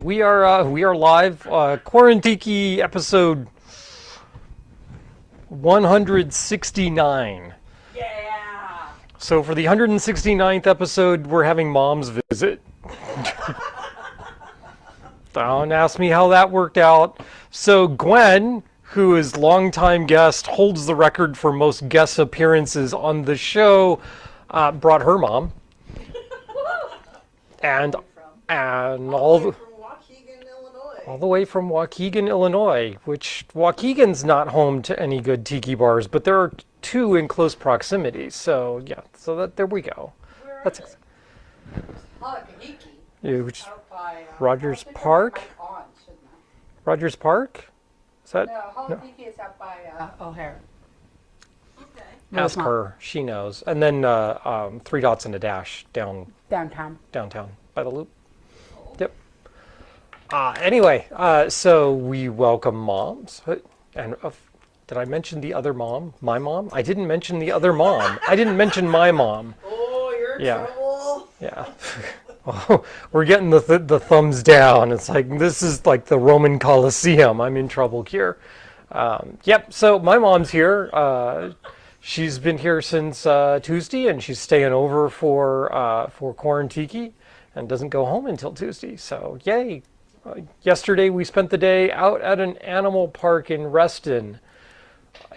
We are live. Quarantiki episode 169. Yeah. So for the 169th episode, we're having Mom's visit. Don't ask me how that worked out. So Gwen, who is longtime guest, holds the record for most guest appearances on the show, brought her mom. and all the way from Waukegan, Illinois, which Waukegan's not home to any good tiki bars, but there are two in close proximity. So yeah, there we go. That's yeah, which Rogers Park. Rogers Park? Is that? No, Halakiki is up by O'Hare. Okay. Ask her; she knows. And then 3 dots and a dash downtown by the loop. Yep. Anyway, so we welcome moms. And did I mention the other mom? My mom? I didn't mention the other mom. I didn't mention my mom. Oh, you're in trouble. Yeah. Oh, we're getting the thumbs down. It's like, this is like the Roman Colosseum. I'm in trouble here. Yep, so my mom's here. She's been here since Tuesday, and she's staying over for Quarantiki and doesn't go home until Tuesday. So, yay. Yesterday we spent the day out at an animal park in Reston.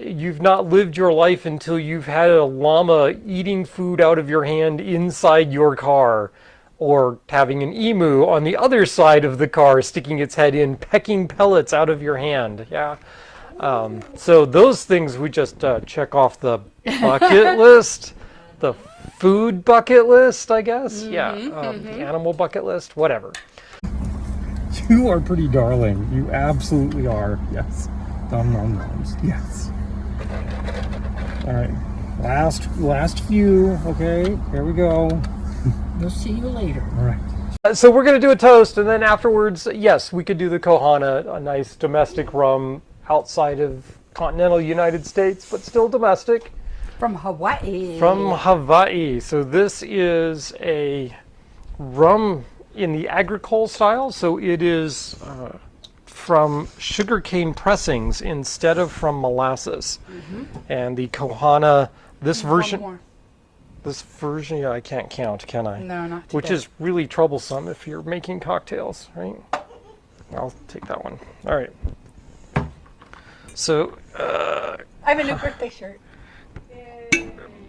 You've not lived your life until you've had a llama eating food out of your hand inside your car, or having an emu on the other side of the car sticking its head in, pecking pellets out of your hand. Yeah. So those things we just check off the bucket list, the food bucket list, I guess. The animal bucket list, whatever. You are pretty darling. You absolutely are. Yes. Nom nom noms. Yes. All right. Last few. Okay. Here we go. We'll see you later. All right. So we're going to do a toast, and then afterwards, yes, we could do the Kohana, a nice domestic rum outside of continental United States, but still domestic. From Hawaii. From Hawaii. So this is a rum in the agricole style, so it is from sugarcane pressings instead of from molasses. And the Kohana, this version, yeah, I can't count, can I? No, not today. Which is really troublesome if you're making cocktails, right? I'll take that one. All right. So, I have a new birthday shirt.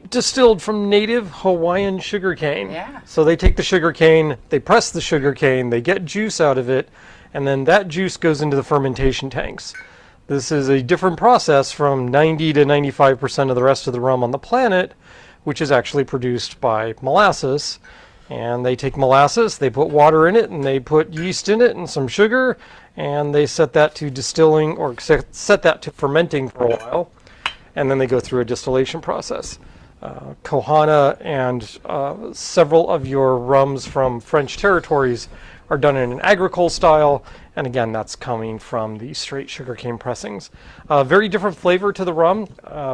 Distilled from native Hawaiian sugarcane. Yeah. So they take the sugarcane, they press the sugarcane, they get juice out of it, and then that juice goes into the fermentation tanks. This is a different process from 90 to 95% of the rest of the rum on the planet, which is actually produced by molasses. And they take molasses, they put water in it, and they put yeast in it and some sugar, and they set that to distilling, or set that to fermenting for a while, and then they go through a distillation process. Kohana and several of your rums from French territories are done in an agricole style, and again, that's coming from the straight sugarcane pressings. Very different flavor to the rum,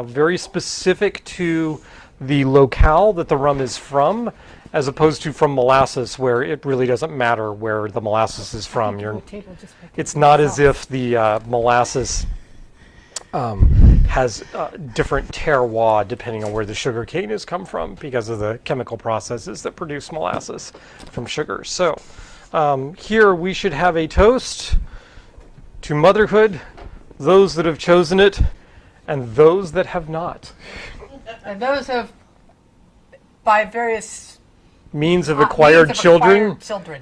very specific to the locale that the rum is from, as opposed to from molasses, where it really doesn't matter where the molasses is from. It's not as if the molasses has different terroir depending on where the sugar cane has come from, because of the chemical processes that produce molasses from sugar. So here we should have a toast to motherhood, those that have chosen it, and those that have not. And those have, by various means of acquired children,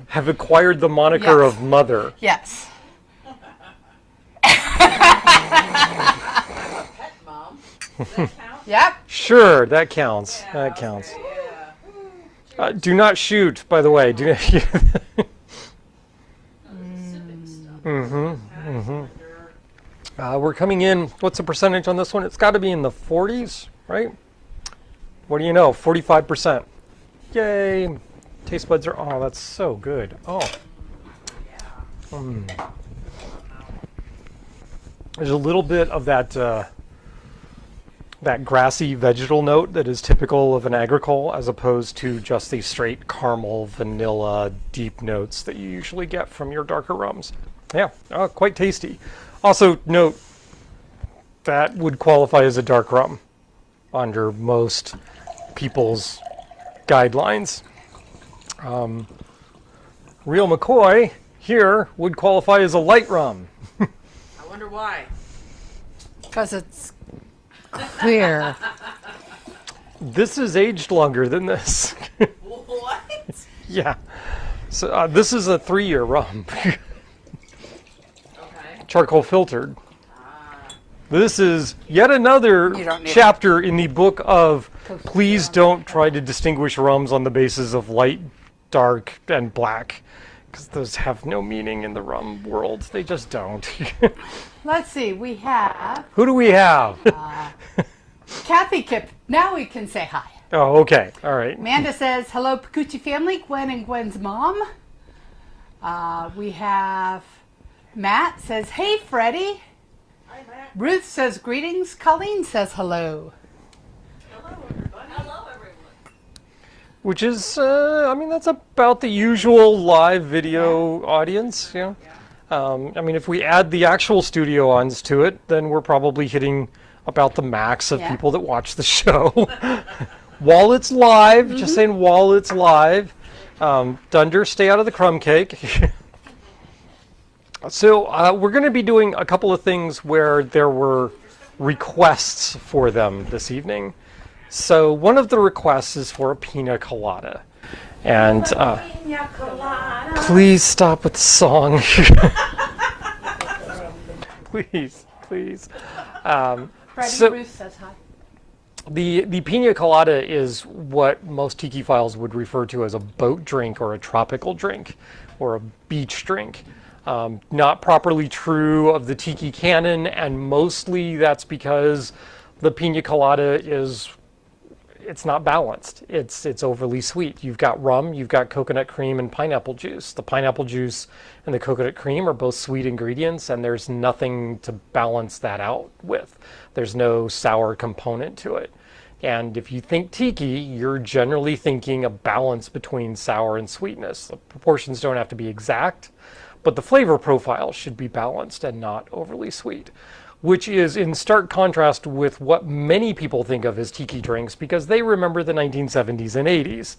have acquired the moniker of mother. Yes. Does that count? Yep. Sure, that counts. Yeah, that counts. Okay, yeah. Do not shoot, by the way. Do not shoot. We're coming in. What's the percentage on this one? It's got to be in the 40s, right? What do you know? 45%. Yay! Taste buds are. Oh, that's so good. Oh. There's a little bit of that. that grassy vegetal note that is typical of an agricole, as opposed to just the straight caramel, vanilla, deep notes that you usually get from your darker rums. Yeah, quite tasty. Also note that would qualify as a dark rum under most people's guidelines. Real McCoy here would qualify as a light rum. I wonder why. Because it's clear. This is aged longer than this. What? Yeah. So this is a 3-year rum. Okay. Charcoal filtered. This is yet another You don't need chapter in the book of please don't try to distinguish rums on the basis of light, dark, and black, because those have no meaning in the rum world. They just don't. Let's see. We have Who do we have? Kathy Kip. Now we can say hi. Oh, okay. All right. Amanda says, hello, Picucci family, Gwen and Gwen's mom. We have Matt says, hey, Freddie. Hi, Matt. Ruth says, greetings. Colleen says, hello. Hello, everybody. Hello, everyone. Which is, I mean, that's about the usual live video audience. Yeah. I mean, if we add the actual studio ons to it, then we're probably hitting about the max of people that watch the show. While it's live, just saying while it's live. Dunder, stay out of the crumb cake. So we're going to be doing a couple of things where there were requests for them this evening. So one of the requests is for a pina colada. And Pina colada. please stop with the song. Please. Freddie So- Ruth says hi. The pina colada is what most tiki files would refer to as a boat drink or a tropical drink or a beach drink. Not properly true of the tiki canon, and mostly that's because the pina colada it's not balanced. It's overly sweet. You've got rum, you've got coconut cream and pineapple juice. The pineapple juice and the coconut cream are both sweet ingredients, and there's nothing to balance that out with. There's no sour component to it. And if you think tiki, you're generally thinking a balance between sour and sweetness. The proportions don't have to be exact, but the flavor profile should be balanced and not overly sweet, which is in stark contrast with what many people think of as tiki drinks because they remember the 1970s and 80s.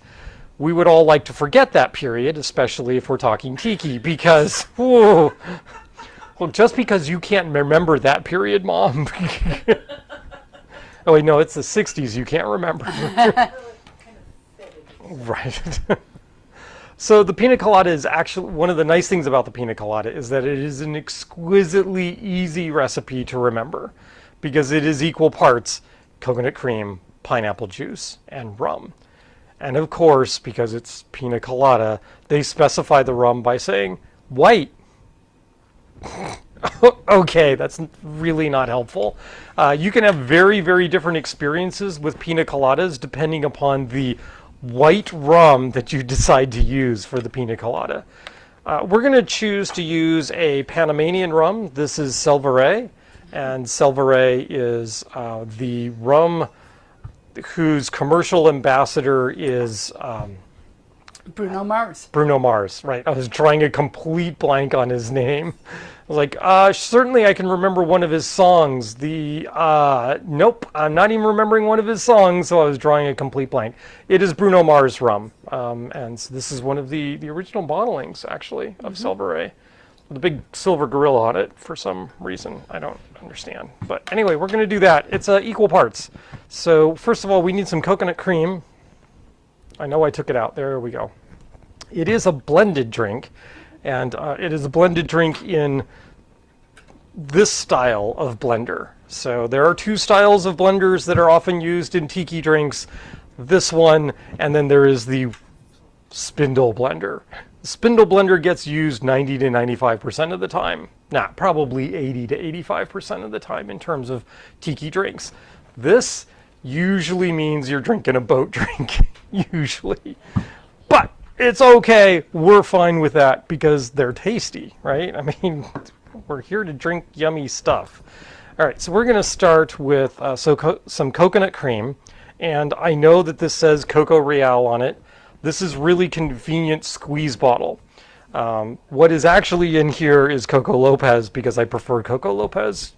We would all like to forget that period, especially if we're talking tiki, because, whoa, well, just because you can't remember that period, Mom. Oh, wait, no, it's the 60s you can't remember. Right. So the pina colada is actually, one of the nice things about the pina colada is that it is an exquisitely easy recipe to remember because it is equal parts coconut cream, pineapple juice, and rum. And of course, because it's pina colada, they specify the rum by saying white. Okay, that's really not helpful. You can have very, very different experiences with pina coladas depending upon the white rum that you decide to use for the pina colada. We're going to choose to use a Panamanian rum. This is Selvaret, and Selvaret is the rum whose commercial ambassador is Bruno Mars. Bruno Mars, right. I was drawing a complete blank on his name. I was like, certainly I can remember one of his songs. Nope, I'm not even remembering one of his songs, so I was drawing a complete blank. It is Bruno Mars rum, and so this is one of the original bottlings, actually, of Selvaret. With a big silver gorilla on it for some reason. I don't understand. But anyway, we're going to do that. It's equal parts. So first of all, we need some coconut cream. I know I took it out. There we go. It is a blended drink, and it is a blended drink in this style of blender. So there are two styles of blenders that are often used in tiki drinks. This one, and then there is the spindle blender. The spindle blender gets used 90 to 95% of the time. Nah, probably 80 to 85% of the time in terms of tiki drinks. This usually means you're drinking a boat drink, usually. But it's okay, we're fine with that because they're tasty, right? I mean, we're here to drink yummy stuff. All right, so we're going to start with some coconut cream. And I know that this says Coco Real on it. This is really convenient squeeze bottle. What is actually in here is Coco Lopez because I prefer Coco Lopez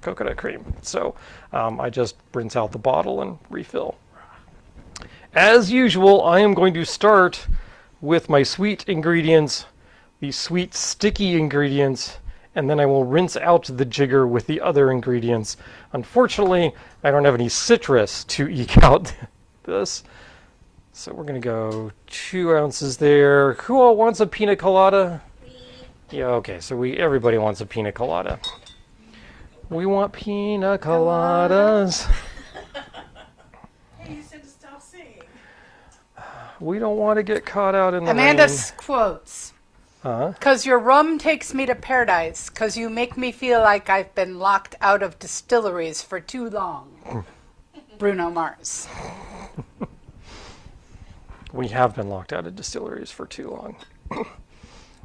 coconut cream. So I just rinse out the bottle and refill. As usual, I am going to start with my sweet ingredients, the sweet sticky ingredients, and then I will rinse out the jigger with the other ingredients. Unfortunately, I don't have any citrus to eke out this. So we're going to go 2 ounces there. Who all wants a pina colada? Me. Yeah, okay, so everybody wants a pina colada. We want pina coladas. Hey, you said to stop singing. We don't want to get caught out in the Amanda's quotes. rain. Because your rum takes me to paradise. Because you make me feel like I've been locked out of distilleries for too long. Bruno Mars. We have been locked out of distilleries for too long.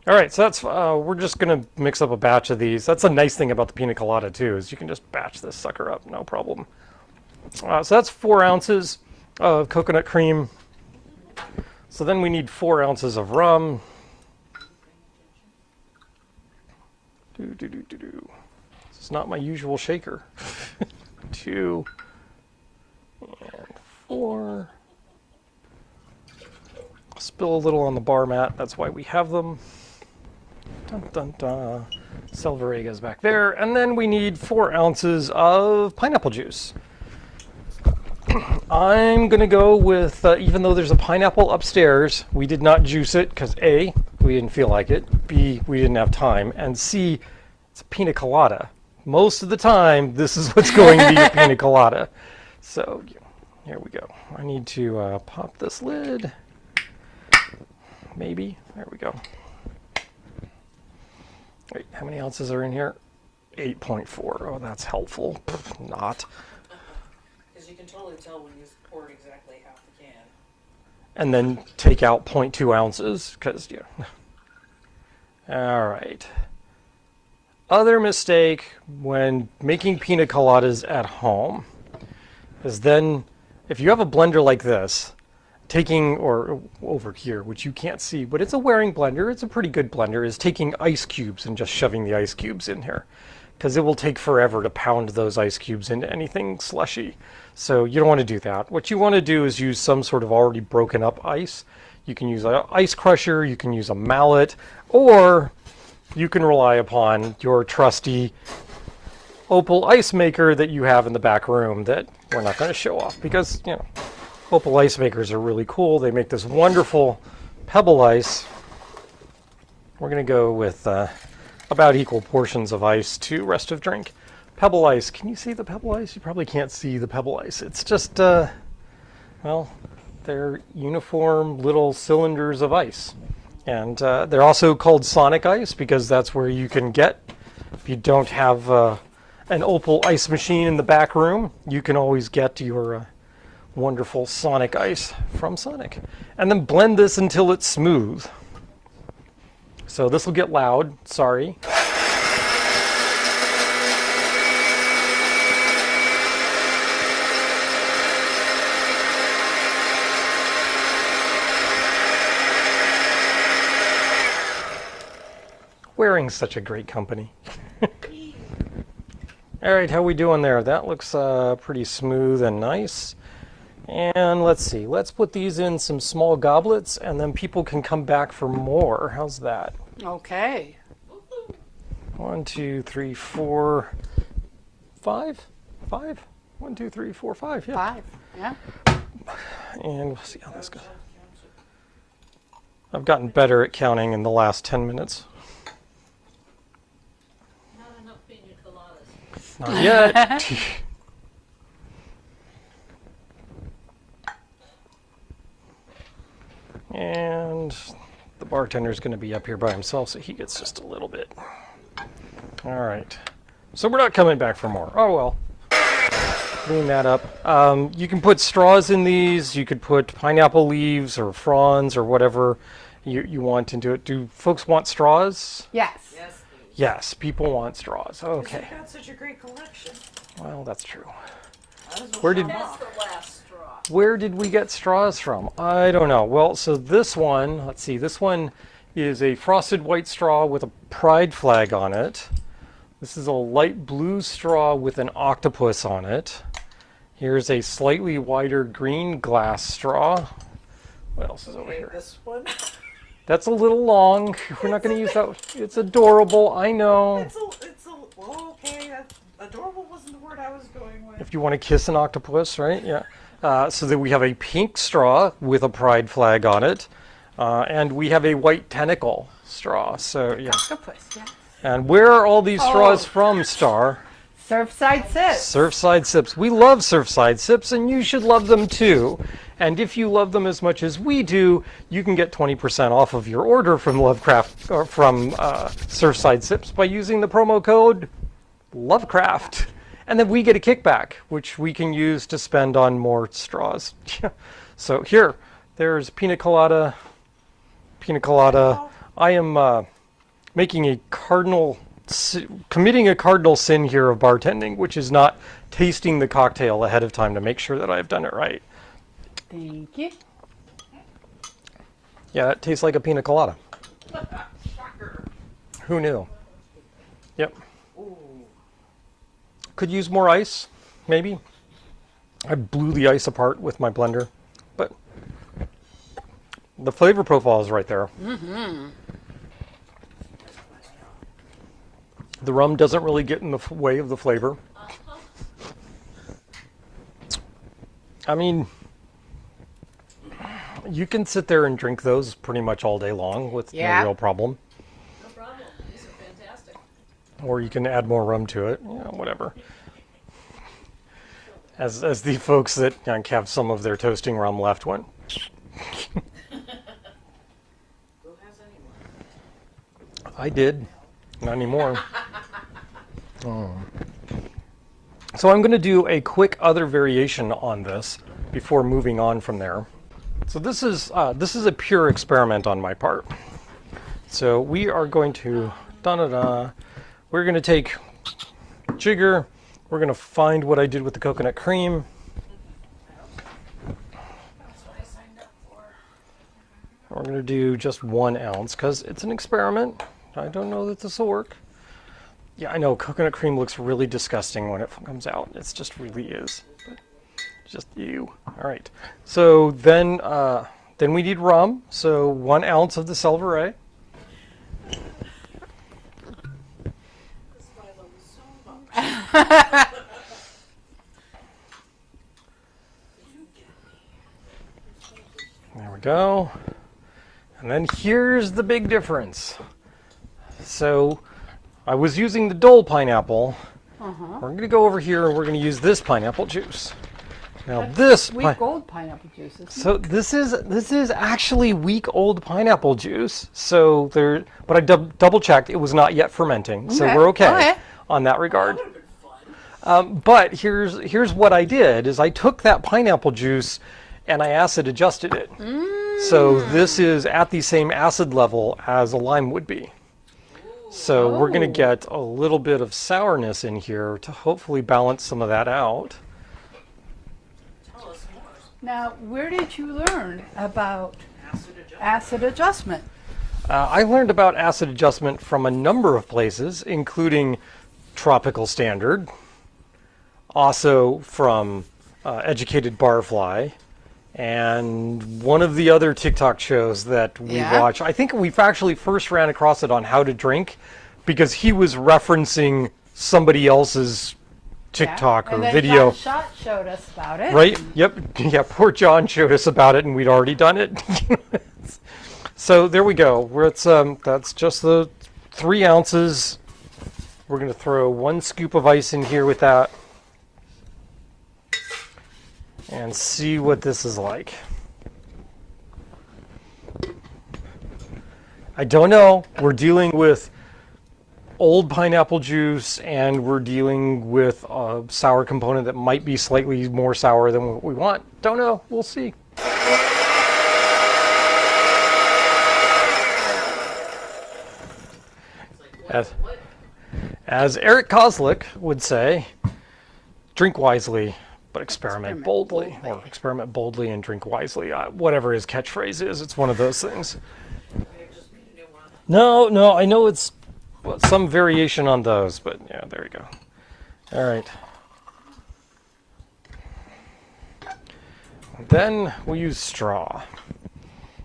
All right, so that's we're just gonna mix up a batch of these. That's a nice thing about the pina colada too, is you can just batch this sucker up, no problem. So that's 4 ounces of coconut cream. So then we need 4 ounces of rum. This is not my usual shaker. 2 and 4. Spill a little on the bar mat. That's why we have them. Dun dun dun. Salvarega's back there. And then we need 4 ounces of pineapple juice. I'm going to go with, even though there's a pineapple upstairs, we did not juice it because A, we didn't feel like it, B, we didn't have time, and C, it's a pina colada. Most of the time, this is what's going to be a pina colada. So, here we go. I need to pop this lid. Maybe. There we go. Wait, how many ounces are in here? 8.4. Oh, that's helpful. Not. Because you can totally tell when you poured exactly half the can. And then take out 0.2 ounces, because, yeah. All right. Other mistake when making pina coladas at home is then, if you have a blender like this, taking, or over here, which you can't see, but it's a Waring blender, it's a pretty good blender, is taking ice cubes and just shoving the ice cubes in here. Because it will take forever to pound those ice cubes into anything slushy. So you don't want to do that. What you want to do is use some sort of already broken up ice. You can use an ice crusher, you can use a mallet, or you can rely upon your trusty Opal ice maker that you have in the back room that we're not going to show off because, you know, Opal ice makers are really cool. They make this wonderful pebble ice. We're going to go with about equal portions of ice to rest of drink. Pebble ice. Can you see the pebble ice? You probably can't see the pebble ice. It's just, well, they're uniform little cylinders of ice. And they're also called sonic ice because that's where you can get, if you don't have an Opal ice machine in the back room, you can always get your wonderful sonic ice from Sonic. And then blend this until it's smooth. So this will get loud, sorry. Waring's such a great company. All right, how we doing there? That looks pretty smooth and nice. And let's see, let's put these in some small goblets and then people can come back for more. How's that? Okay. 1, 2, 3, 4, 5? 5? 1, 2, 3, 4, 5, yeah. 5. Yeah. And we'll see how this goes. I've gotten better at counting in the last 10 minutes. Not enough pina coladas. Not yet. And the bartender's going to be up here by himself, so he gets just a little bit. All right. So we're not coming back for more. Oh, well. Clean that up. You can put straws in these. You could put pineapple leaves or fronds or whatever you want into it. Do folks want straws? Yes. Yes, please. Yes, people want straws. 'Cause Okay. You've got such a great collection. Well, that's true. Might as well Where show did- 'em That's off. the last straw. Where did we get straws from? I don't know. Well, so this one, let's see, this one is a frosted white straw with a pride flag on it. This is a light blue straw with an octopus on it. Here's a slightly wider green glass straw. What else is over Okay, here? this one. That's a little long. We're not going to use that. It's adorable, I know. It's a, well, okay. Adorable wasn't the word I was going with. If you want to kiss an octopus, right? Yeah. So that we have a pink straw with a pride flag on it. And we have a white tentacle straw. So, yeah. Octopus, yeah. And where are all these straws from, Star? Surfside Sips. Surfside Sips. We love Surfside Sips, and you should love them too. And if you love them as much as we do, you can get 20% off of your order from Lovecraft or from Surfside Sips by using the promo code Lovecraft. And then we get a kickback, which we can use to spend on more straws. So here, there's Pina Colada. Pina Colada. I am making a committing a cardinal sin here of bartending, which is not tasting the cocktail ahead of time to make sure that I've done it right. Thank you. Yeah, it tastes like a pina colada. Shocker. Who knew? Yep. Ooh. Could use more ice, maybe. I blew the ice apart with my blender, but the flavor profile is right there. Mm-hmm. The rum doesn't really get in the way of the flavor. I mean, you can sit there and drink those pretty much all day long with no real problem. No problem. These are fantastic. Or you can add more rum to it, whatever. As the folks that have some of their toasting rum left went. Who has anyone? I did. Not anymore. So I'm going to do a quick other variation on this before moving on from there. So this is a pure experiment on my part. So we are going to we're going to take jigger. We're going to find what I did with the coconut cream. That's what I signed up for. We're going to do just 1 ounce because it's an experiment. I don't know that this will work. Yeah, I know coconut cream looks really disgusting when it comes out. It just really is. But just ew. All right. So then we need rum. So 1 ounce of the Selvaret. This is why I love you so much. There we go. And then here's the big difference. So I was using the Dole pineapple. We're going to go over here and we're going to use this pineapple juice. Now this Sweet gold pineapple juice. So this is actually week old pineapple juice. So but I double checked, it was not yet fermenting, so Okay. we're okay Okay. on that regard. That would have been fun. But here's what I did: is I took that pineapple juice and I acid adjusted it. So this is at the same acid level as a lime would be. So we're going to get a little bit of sourness in here to hopefully balance some of that out. Tell us more. Now, where did you learn about Acid adjustment. acid adjustment? I learned about acid adjustment from a number of places, including Tropical Standard, also from Educated Barfly, and one of the other TikTok shows that we Yeah? watch. I think we've actually first ran across it on How to Drink because he was referencing somebody else's TikTok and or then video. John Schott showed us about it. Right? Yep. Yeah, poor John showed us about it and we'd already done it. So there we go. That's just the 3 ounces. We're going to throw 1 scoop of ice in here with that. And see what this is like. I don't know. We're dealing with old pineapple juice and we're dealing with a sour component that might be slightly more sour than what we want. Don't know. We'll see. It's like, As- what As Eric Kozlik would say, drink wisely, but experiment boldly. Or experiment boldly and drink wisely. Whatever his catchphrase is, it's one of those things. No, I know it's some variation on those, but yeah, there you go. All right. Then we'll use straw,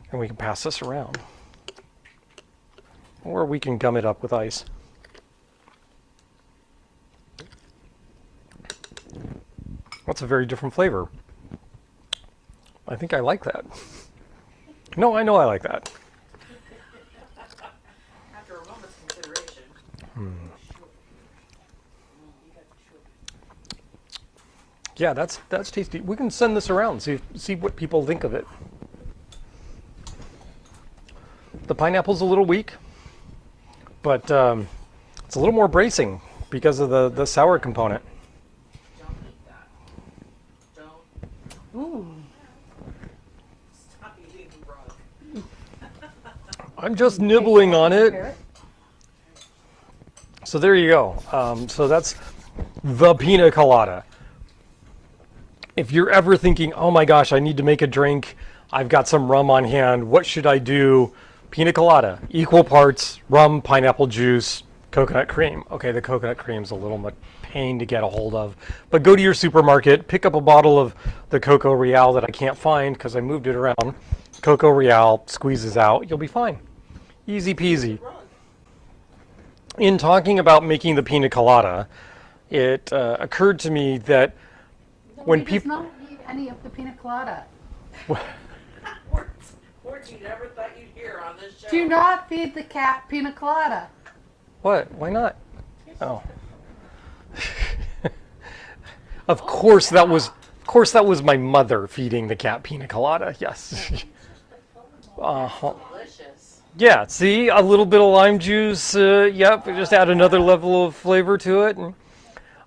and we can pass this around. Or we can gum it up with ice. That's a very different flavor. I think I like that. No, I know I like that. After a moment's consideration. Yeah, that's tasty. We can send this around, see what people think of it. The pineapple's a little weak, but it's a little more bracing because of the sour component. Don't eat that. Don't. Ooh. Stop eating the rug. I'm just nibbling on it. So there you go. So that's the Pina Colada. If you're ever thinking, oh my gosh, I need to make a drink, I've got some rum on hand, what should I do? Pina Colada, equal parts rum, pineapple juice, coconut cream. Okay, the coconut cream's a little bit pain to get a hold of, but go to your supermarket, pick up a bottle of the Coco Real that I can't find because I moved it around. Coco Real squeezes out, you'll be fine. Easy peasy. In talking about making the Pina Colada, it occurred to me that when people not eat any of the pina colada. Words you never thought you'd hear on this show. Do not feed the cat pina colada. What? Why not? Oh. Of course that was my mother feeding the cat pina colada. Yes. Delicious. Yeah, see, a little bit of lime juice, yep, just add another level of flavor to it. And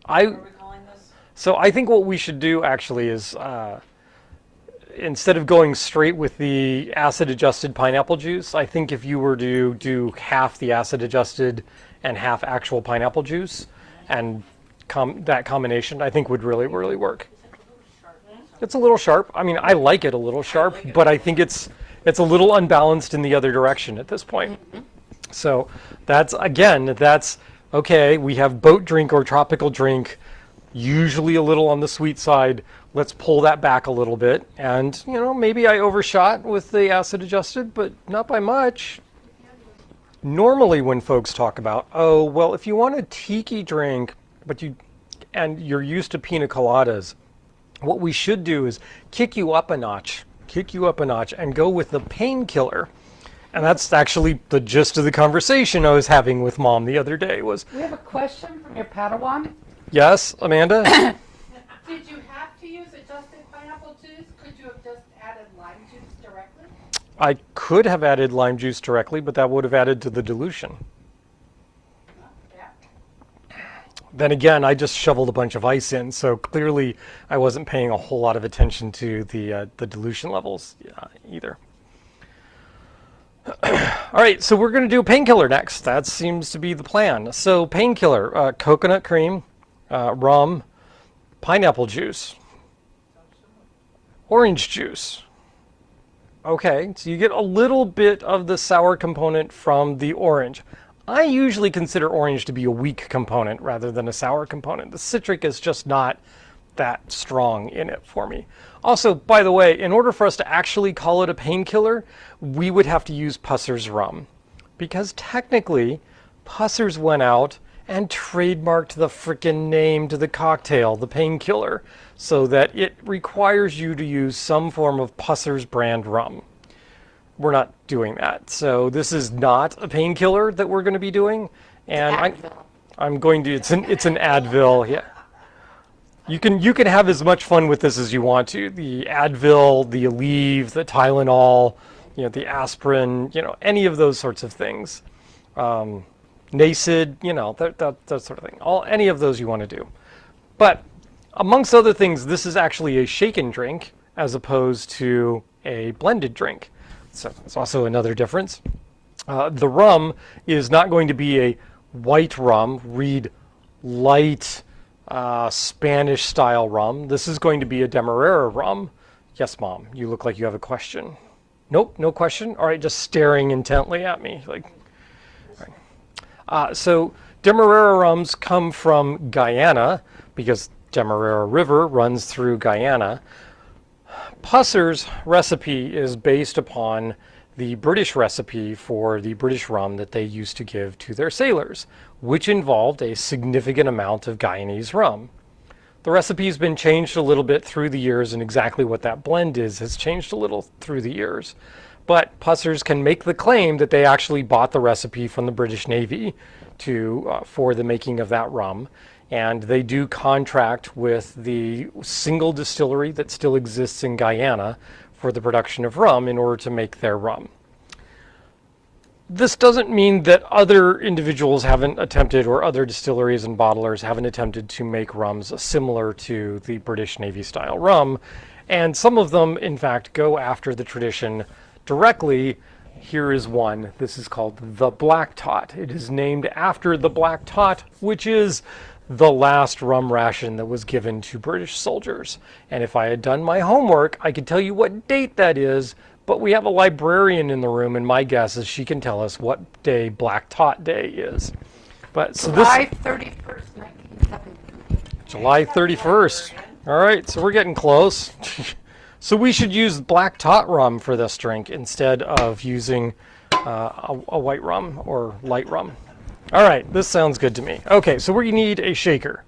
What are we calling this? so I think what we should do actually is instead of going straight with the acid-adjusted pineapple juice, I think if you were to do half the acid-adjusted and half actual pineapple juice, and that combination, I think would really, really work. It's a little sharp. I mean, I like it a little sharp, but I think it's a little unbalanced in the other direction at this point. So that's okay. We have boat drink or tropical drink, usually a little on the sweet side. Let's pull that back a little bit. And, maybe I overshot with the acid adjusted, but not by much. Normally when folks talk about, oh, well, if you want a tiki drink, and you're used to pina coladas, what we should do is kick you up a notch and go with the Painkiller. And that's actually the gist of the conversation I was having with Mom the other day was, We have a question from your Padawan. yes, Amanda? Did you have to use adjusted pineapple juice? Could you have just added lime juice directly? I could have added lime juice directly, but that would have added to the dilution. Yeah. Then again, I just shoveled a bunch of ice in, so clearly I wasn't paying a whole lot of attention to the dilution levels either. All right, so we're going to do Painkiller next. That seems to be the plan. So Painkiller, coconut cream, rum, pineapple juice, orange juice. Okay, so you get a little bit of the sour component from the orange. I usually consider orange to be a weak component rather than a sour component. The citric is just not that strong in it for me. Also, by the way, in order for us to actually call it a painkiller, we would have to use Pusser's rum. Because technically, Pusser's went out and trademarked the frickin' name to the cocktail, the Painkiller, so that it requires you to use some form of Pusser's brand rum. We're not doing that. So this is not a painkiller that we're going to be doing. And I'm going to, it's an Advil, yeah. You can have as much fun with this as you want to. The Advil, the Aleve, the Tylenol, the aspirin, any of those sorts of things. Nacid, that sort of thing. Any of those you want to do. But amongst other things, this is actually a shaken drink as opposed to a blended drink. So it's also another difference. The rum is not going to be a white rum, read light Spanish style rum. This is going to be a Demerara rum. Yes, Mom, you look like you have a question. Nope, no question. All right, just staring intently at me. Like, all right. So Demerara rums come from Guyana because Demerara River runs through Guyana. Pusser's recipe is based upon the British recipe for the British rum that they used to give to their sailors, which involved a significant amount of Guyanese rum. The recipe's been changed a little bit through the years, and exactly what that blend is has changed a little through the years. But Pussers can make the claim that they actually bought the recipe from the British Navy for the making of that rum. And they do contract with the single distillery that still exists in Guyana for the production of rum in order to make their rum. This doesn't mean that other individuals haven't attempted, or other distilleries and bottlers haven't attempted to make rums similar to the British Navy style rum. And some of them, in fact, go after the tradition directly. Here is one. This is called the Black Tot. It is named after the Black Tot, which is the last rum ration that was given to British soldiers. And if I had done my homework, I could tell you what date that is, but we have a librarian in the room, and my guess is she can tell us what day Black Tot Day is. But so July 31st, 1970. July 31st. All right, so we're getting close. So we should use Black Tot rum for this drink instead of using a white rum or light rum. All right, this sounds good to me. Okay, so we need a shaker.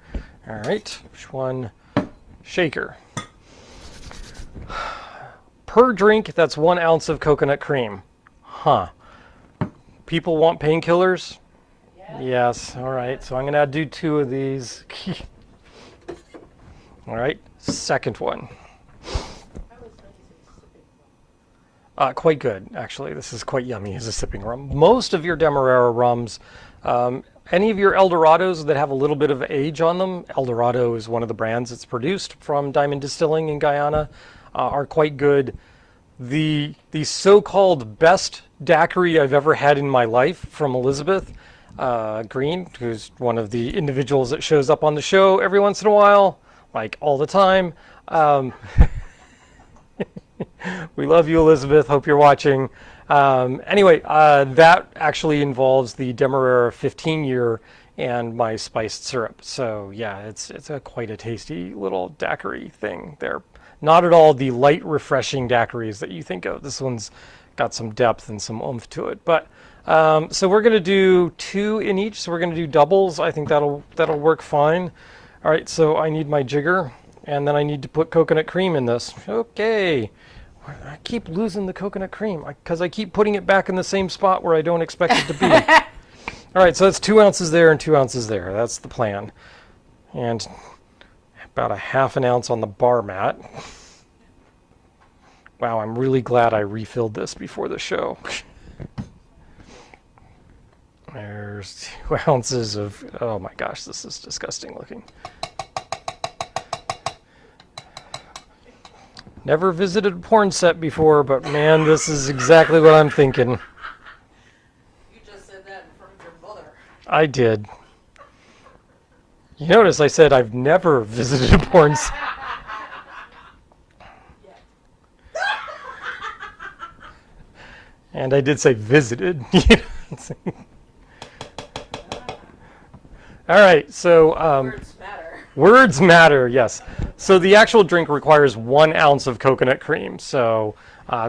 All right, which one? Shaker. Per drink, that's 1 ounce of coconut cream. Huh. People want painkillers? Yes, all right, so I'm gonna do 2 of these. All right, second one. Quite good, actually. This is quite yummy as a sipping rum. Most of your Demerara rums, any of your Eldorados that have a little bit of age on them, Eldorado is one of the brands that's produced from Diamond Distilling in Guyana, are quite good. The so-called best daiquiri I've ever had in my life from Elizabeth Green, who's one of the individuals that shows up on the show every once in a while, like all the time. We love you, Elizabeth. Hope you're watching. Anyway, that actually involves the Demerara 15-year and my spiced syrup. So yeah, it's quite a tasty little daiquiri thing there. Not at all the light, refreshing daiquiris that you think of. This one's got some depth and some oomph to it. But so we're gonna do 2 in each. So we're gonna do doubles. I think that'll work fine. All right. So I need my jigger, and then I need to put coconut cream in this. Okay. I keep losing the coconut cream because I keep putting it back in the same spot where I don't expect it to be. All right, so that's 2 ounces there and 2 ounces there. That's the plan. And about a ½ ounce on the bar mat. Wow, I'm really glad I refilled this before the show. There's 2 ounces of, oh my gosh, this is disgusting looking. Never visited a porn set before, but man, this is exactly what I'm thinking. You just said that in front of your mother. I did. You notice I said I've never visited a porn set. And I did say visited. All right, so Words matter. words matter, yes. So the actual drink requires 1 ounce of coconut cream. So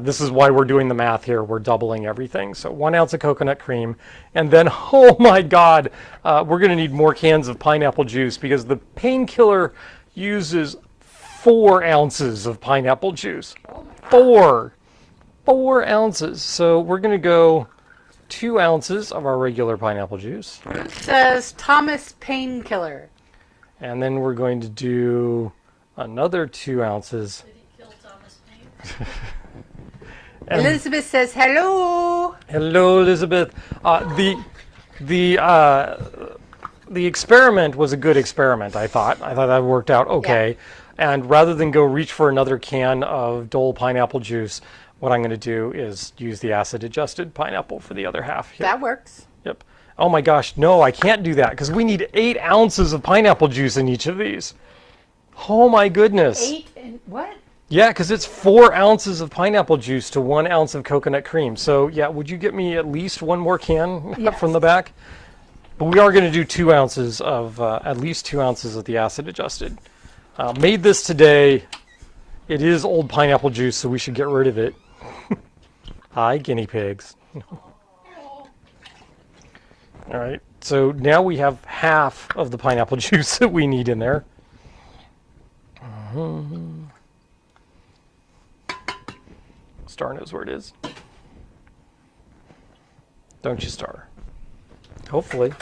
this is why we're doing the math here. We're doubling everything. So 1 ounce of coconut cream. And then, oh my God, we're going to need more cans of pineapple juice because the Painkiller uses 4 ounces of pineapple juice. 4 ounces. So we're going to go 2 ounces of our regular pineapple juice. It says Thomas Painkiller. And then we're going to do another 2 ounces. Did he kill Thomas Paine? And Elizabeth says hello. hello, Elizabeth. The experiment was a good experiment, I thought. I thought that worked out okay. Yeah. And rather than go reach for another can of Dole pineapple juice, what I'm going to do is use the acid-adjusted pineapple for the other half here. That works. Yep. Oh my gosh, no, I can't do that because we need 8 ounces of pineapple juice in each of these. Oh my goodness. 8 and what? Yeah, because it's 4 ounces of pineapple juice to 1 ounce of coconut cream. So yeah, would you get me at least one more can Yes. from the back? But we are going to do 2 ounces of, at least 2 ounces of the acid adjusted. Made this today. It is old pineapple juice, so we should get rid of it. Hi, guinea pigs. All right, so now we have half of the pineapple juice that we need in there. Star knows where it is. Don't you, Star? Hopefully.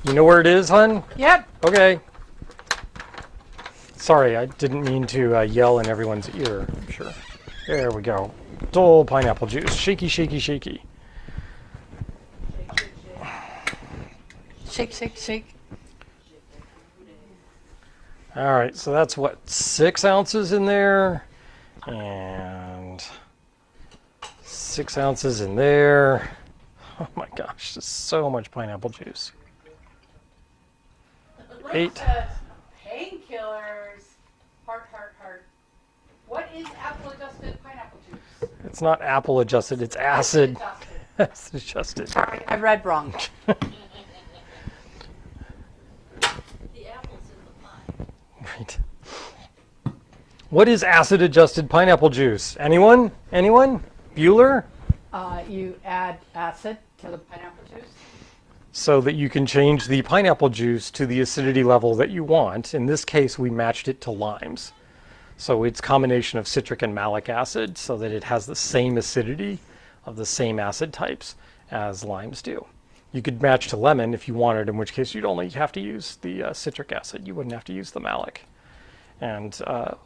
You know where it is, hun? Yep. Okay. Sorry, I didn't mean to yell in everyone's ear, I'm sure. There we go. Dull pineapple juice. Shaky, shaky, shaky. Shake, shake, shake. All right, so that's what, 6 ounces in there, and 6 ounces in there. Oh my gosh, there's so much pineapple juice. 8. Painkillers. Heart, heart, heart. What is apple adjusted pineapple juice? It's not apple adjusted, it's acid. Adjusted. Acid adjusted. Sorry, I read wrong. The apple's in the pie. Right. What is acid adjusted pineapple juice? Anyone? Anyone? Bueller? You add acid to the pineapple juice. So that you can change the pineapple juice to the acidity level that you want. In this case, we matched it to limes. So it's a combination of citric and malic acid so that it has the same acidity of the same acid types as limes do. You could match to lemon if you wanted, in which case you'd only have to use the citric acid. You wouldn't have to use the malic. And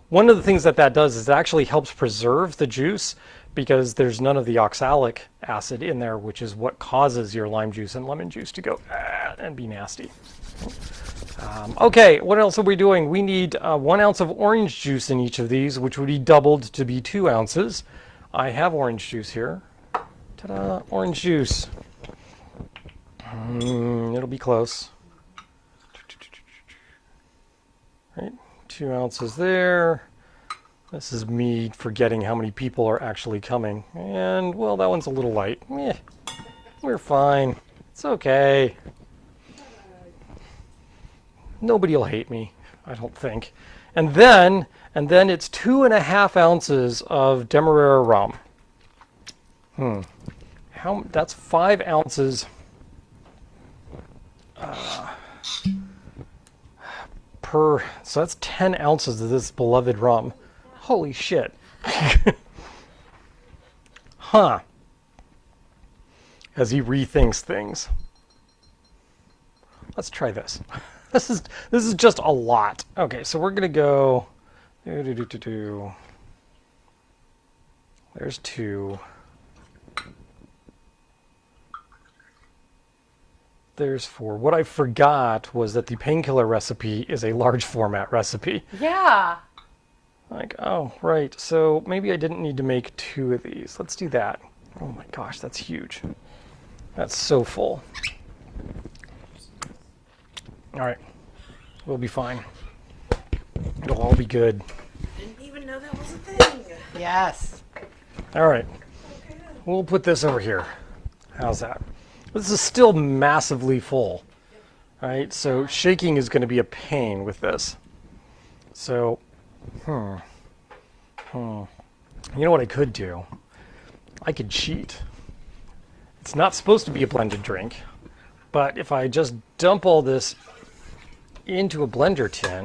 one of the things that does is it actually helps preserve the juice because there's none of the oxalic acid in there, which is what causes your lime juice and lemon juice to go and be nasty. Okay, what else are we doing? We need 1 ounce of orange juice in each of these, which would be doubled to be 2 ounces. I have orange juice here. Ta-da, orange juice. It'll be close. Right, 2 ounces there. This is me forgetting how many people are actually coming. And, well, that one's a little light. We're fine. It's okay. Nobody will hate me, I don't think. And then it's 2.5 ounces of Demerara rum. That's 5 ounces per, so that's 10 ounces of this beloved rum. Holy shit. Huh. As he rethinks things. Let's try this. This is just a lot. Okay, so we're gonna go. There's 2. There's 4. What I forgot was that the Painkiller recipe is a large format recipe. Yeah. Like, oh, right. So maybe I didn't need to make 2 of these. Let's do that. Oh my gosh, that's huge. That's so full. All right. We'll be fine. It'll all be good. Didn't even know that was a thing. Yes. All right. Okay. We'll put this over here. How's that? This is still massively full. All right, so shaking is going to be a pain with this. So, You know what I could do? I could cheat. It's not supposed to be a blended drink, but if I just dump all this into a blender tin,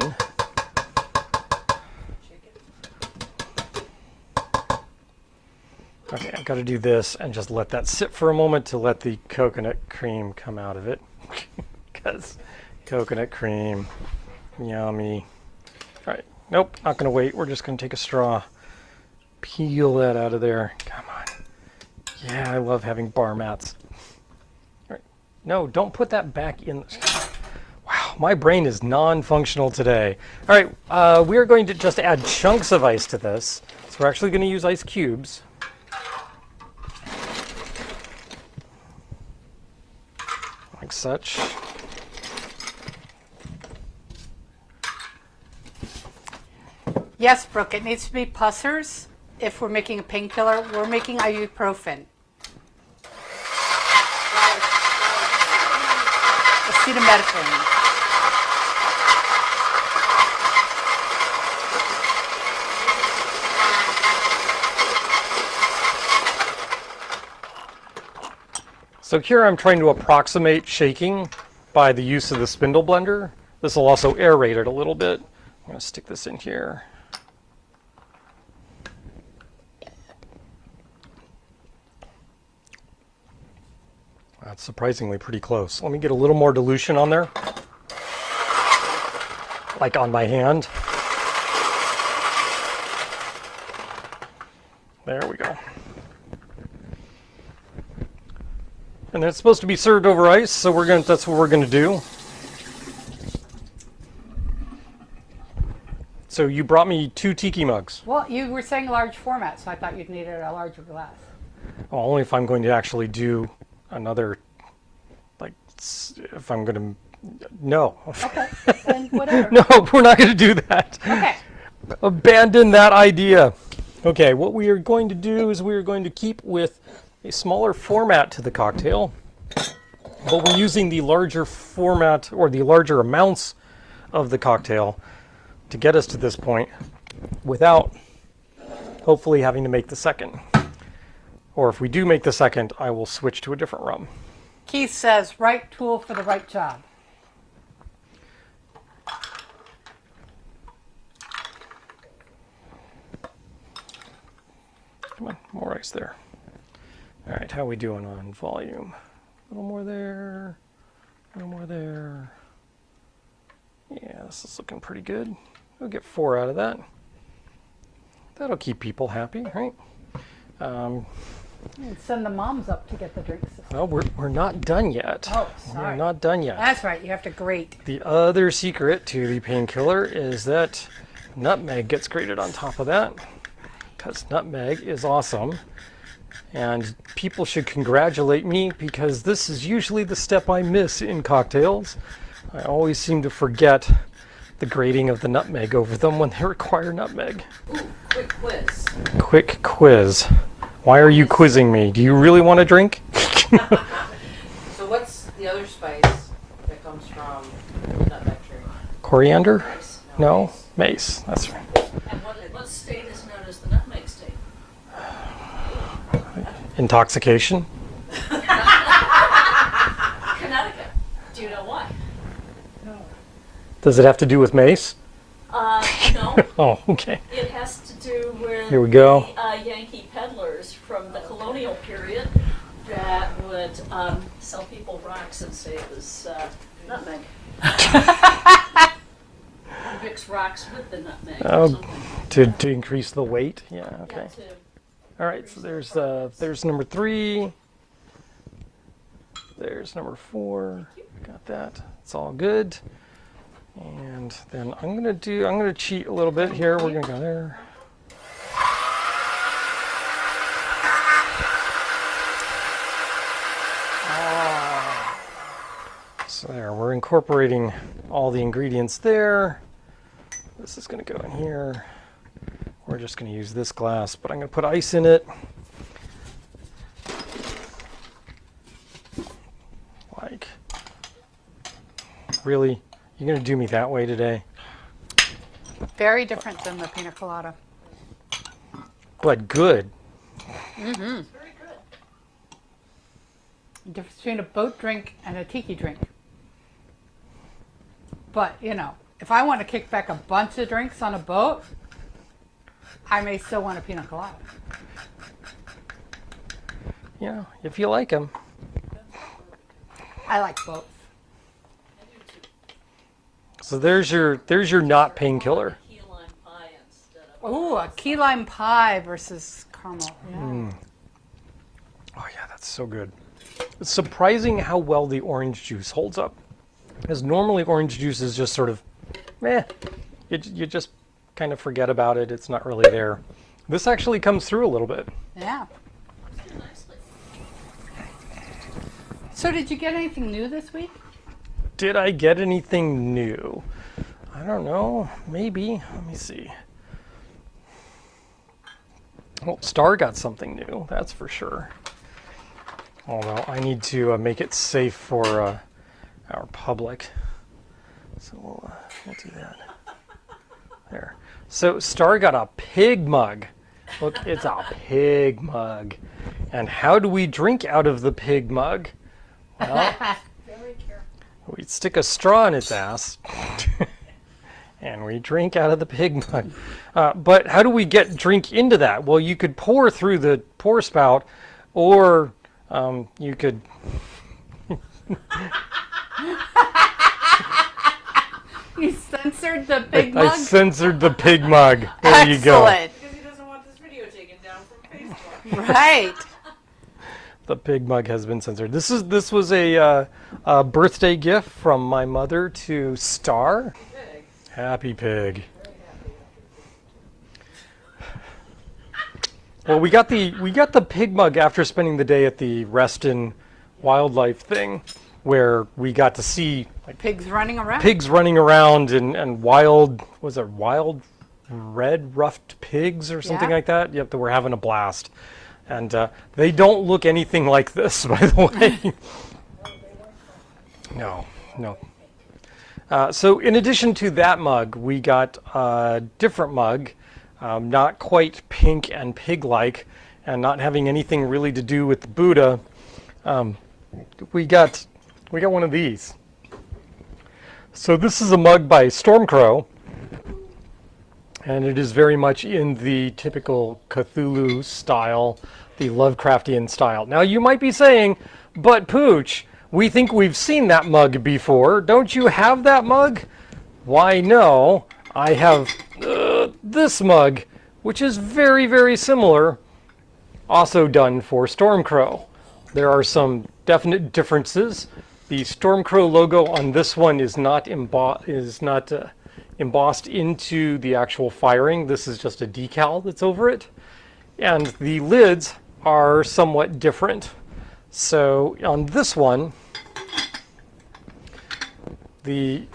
okay, I've got to do this and just let that sit for a moment to let the coconut cream come out of it. Because coconut cream, yummy. All right, nope, not going to wait. We're just going to take a straw, peel that out of there. Come on. Yeah, I love having bar mats. All right. No, don't put that back in. Wow, my brain is non-functional today. All right, we are going to just add chunks of ice to this. So we're actually going to use ice cubes. like such. Yes, Brooke, it needs to be pussers. If we're making a painkiller, we're making ibuprofen. Acetaminophen. So here I'm trying to approximate shaking by the use of the spindle blender. This will also aerate it a little bit. I'm going to stick this in here. That's surprisingly pretty close. Let me get a little more dilution on there, like on my hand. There we go. And it's supposed to be served over ice, so that's what we're gonna do. So you brought me 2 tiki mugs. Well, you were saying large format, so I thought you'd needed a larger glass. Well, only if I'm going to actually do another, like, if I'm going to, no. Okay, then whatever. No, we're not going to do that. Okay. Abandon that idea. Okay, what we are going to do is we are going to keep with a smaller format to the cocktail, but we're using the larger format or the larger amounts of the cocktail to get us to this point without hopefully having to make the second. Or if we do make the second, I will switch to a different rum. Keith says, right tool for the right job. Come on, more ice there. All right, how are we doing on volume? A little more there, a little more there. Yeah, this is looking pretty good. We'll get 4 out of that. That'll keep people happy, right? And send the moms up to get the drinks. Well, we're not done yet. Oh, sorry. We're not done yet. That's right, you have to grate. The other secret to the painkiller is that nutmeg gets grated on top of that, because nutmeg is awesome. And people should congratulate me because this is usually the step I miss in cocktails. I always seem to forget the grating of the nutmeg over them when they require nutmeg. Ooh, quick quiz. Quick quiz. Why are you quizzing me? Do you really want a drink? So what's the other spice that comes from nutmeg tree? Coriander? Mace? No? Mace. That's right. And what state is known as the nutmeg state? Intoxication? Connecticut. Do you know why? Does it have to do with mace? No. Oh, okay. It has to do with Here we go. the Yankee peddlers from the colonial period that would sell people rocks and say it was nutmeg. Mix rocks with the nutmeg or Oh, something. to increase the weight? Yeah, okay. Yeah, All right, so there's number 3. There's number 4. Got that. It's all good. And then I'm gonna cheat a little bit here. We're gonna go there. So there, we're incorporating all the ingredients there. This is gonna go in here. We're just gonna use this glass, but I'm gonna put ice in it. Like, really? You're gonna do me that way today? Very different than the pina colada. But good. Very good. The difference between a boat drink and a tiki drink. But, you know, if I want to kick back a bunch of drinks on a boat, I may still want a pina colada. You know, if you like them. I like both. So there's your not painkiller. Key lime pie instead of. Ooh, a key lime pie versus caramel. Yeah. Oh yeah, that's so good. It's surprising how well the orange juice holds up. Because normally orange juice is just sort of, meh. You just kind of forget about it. It's not really there. This actually comes through a little bit. Yeah. Nicely. So did you get anything new this week? Did I get anything new? I don't know. Maybe. Let me see. Well, Star got something new, that's for sure. Although I need to make it safe for our public. So we'll do that. There. So Star got a pig mug. Look, it's a pig mug. And how do we drink out of the pig mug? Well, Very careful. we stick a straw in its ass. And we drink out of the pig mug. But how do we get drink into that? Well, you could pour through the pour spout, or you could... You censored the pig mug? I censored the pig mug. There you go. Excellent. Because he doesn't want this video taken down from Facebook. Right. The pig mug has been censored. This was a birthday gift from my mother to Star. Pig. Happy pig. Very happy. Well, we got the pig mug after spending the day at the Reston Wildlife thing, where we got to see like Pigs running around. pigs running around and wild red ruffed pigs or something Yeah. like that. Yep, that were having a blast. And they don't look anything like this, by the way. No. So in addition to that mug, we got a different mug, not quite pink and pig-like, and not having anything really to do with the Buddha. We got one of these. So this is a mug by Stormcrow, and it is very much in the typical Cthulhu style, the Lovecraftian style. Now you might be saying, but Pooch, we think we've seen that mug before. Don't you have that mug? Why, no. I have this mug, which is very, very similar, also done for Stormcrow. There are some definite differences. The Stormcrow logo on this one is not embossed into the actual firing. This is just a decal that's over it. And the lids are somewhat different. So on this one, the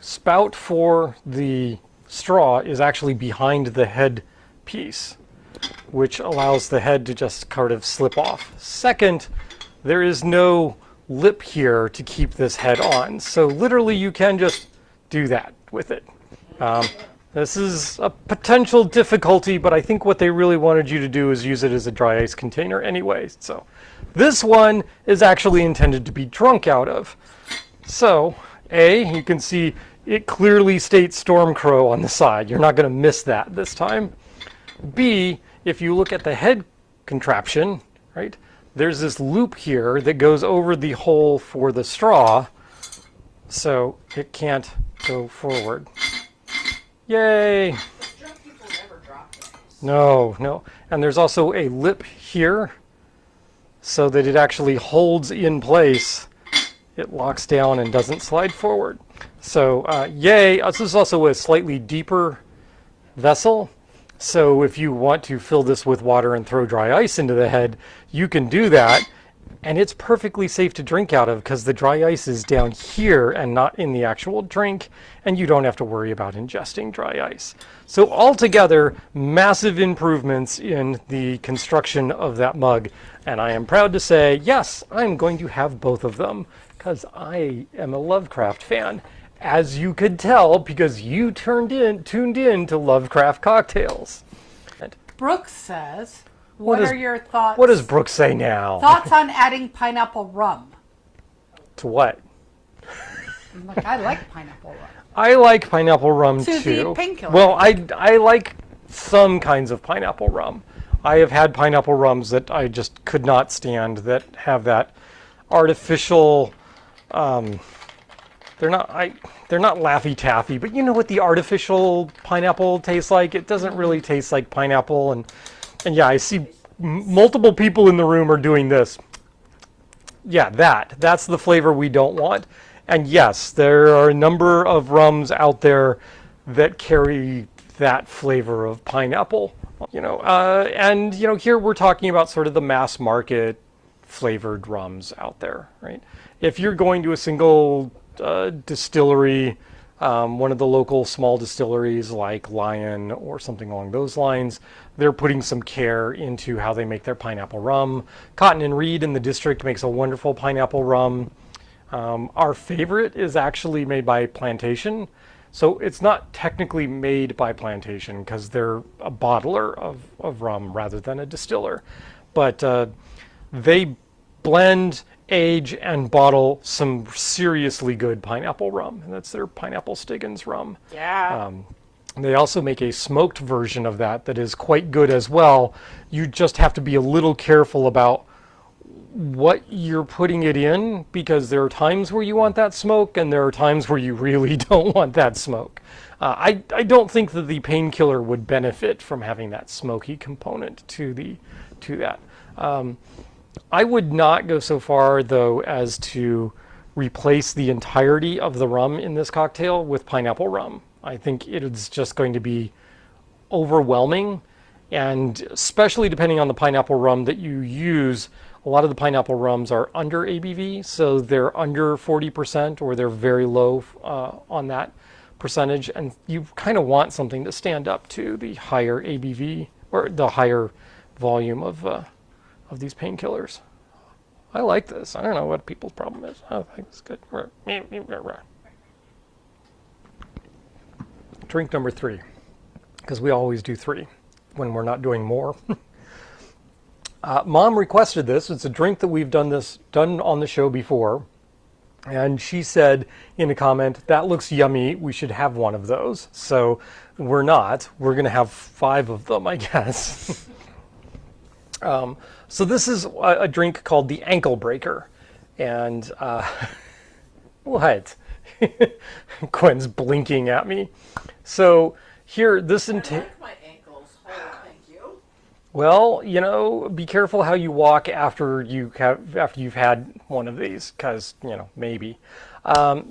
spout for the straw is actually behind the head piece, which allows the head to just kind of slip off. Second, there is no lip here to keep this head on. So literally you can just do that with it. This is a potential difficulty, but I think what they really wanted you to do is use it as a dry ice container anyway. So this one is actually intended to be drunk out of. So A, you can see it clearly states Stormcrow on the side. You're not going to miss that this time. B, if you look at the head contraption, right, there's this loop here that goes over the hole for the straw, so it can't go forward. Yay! Drunk people never drop things. No. And there's also a lip here, so that it actually holds in place. It locks down and doesn't slide forward. So, yay! This is also a slightly deeper vessel. So if you want to fill this with water and throw dry ice into the head, you can do that. And it's perfectly safe to drink out of because the dry ice is down here and not in the actual drink, and you don't have to worry about ingesting dry ice. So altogether, massive improvements in the construction of that mug. And I am proud to say, yes, I'm going to have both of them because I am a Lovecraft fan. As you could tell, because you tuned in to Lovecraft Cocktails. Brooks says, what does- are your thoughts? What does Brooke say now? Thoughts on adding pineapple rum? To what? I'm like, I like pineapple rum. I like pineapple rum To too. the Painkiller. Well, I like some kinds of pineapple rum. I have had pineapple rums that I just could not stand that have that artificial. They're not Laffy Taffy, but you know what the artificial pineapple tastes like? It doesn't really taste like pineapple, and yeah, I see multiple people in the room are doing this. Yeah, that's the flavor we don't want. And yes, there are a number of rums out there that carry that flavor of pineapple. And here we're talking about sort of the mass market flavored rums out there, right? If you're going to a single distillery, one of the local small distilleries like Lion or something along those lines, they're putting some care into how they make their pineapple rum. Cotton and Reed in the district makes a wonderful pineapple rum. Our favorite is actually made by Plantation. So it's not technically made by Plantation because they're a bottler of rum rather than a distiller. But they blend, age, and bottle some seriously good pineapple rum. And that's their Pineapple Stiggins rum. Yeah. They also make a smoked version of that is quite good as well. You just have to be a little careful about what you're putting it in, because there are times where you want that smoke and there are times where you really don't want that smoke. I don't think that the Painkiller would benefit from having that smoky component to that. I would not go so far, though, as to replace the entirety of the rum in this cocktail with pineapple rum. I think it is just going to be overwhelming, and especially depending on the pineapple rum that you use, a lot of the pineapple rums are under ABV, so they're under 40% or they're very low on that percentage, and you kind of want something to stand up to the higher ABV or the higher volume of these painkillers. I like this. I don't know what people's problem is. I think it's good. Drink number 3, because we always do 3 when we're not doing more. Mom requested this. It's a drink that we've done on the show before, and she said in a comment, "That looks yummy. We should have one of those." So we're not. We're going to have 5 of them, I guess. So this is a drink called the Ankle Breaker, and what? Gwen's blinking at me. So here, this I like my ankles whole, thank you. Well, you know, be careful how you walk after you've had one of these, because, you know, maybe.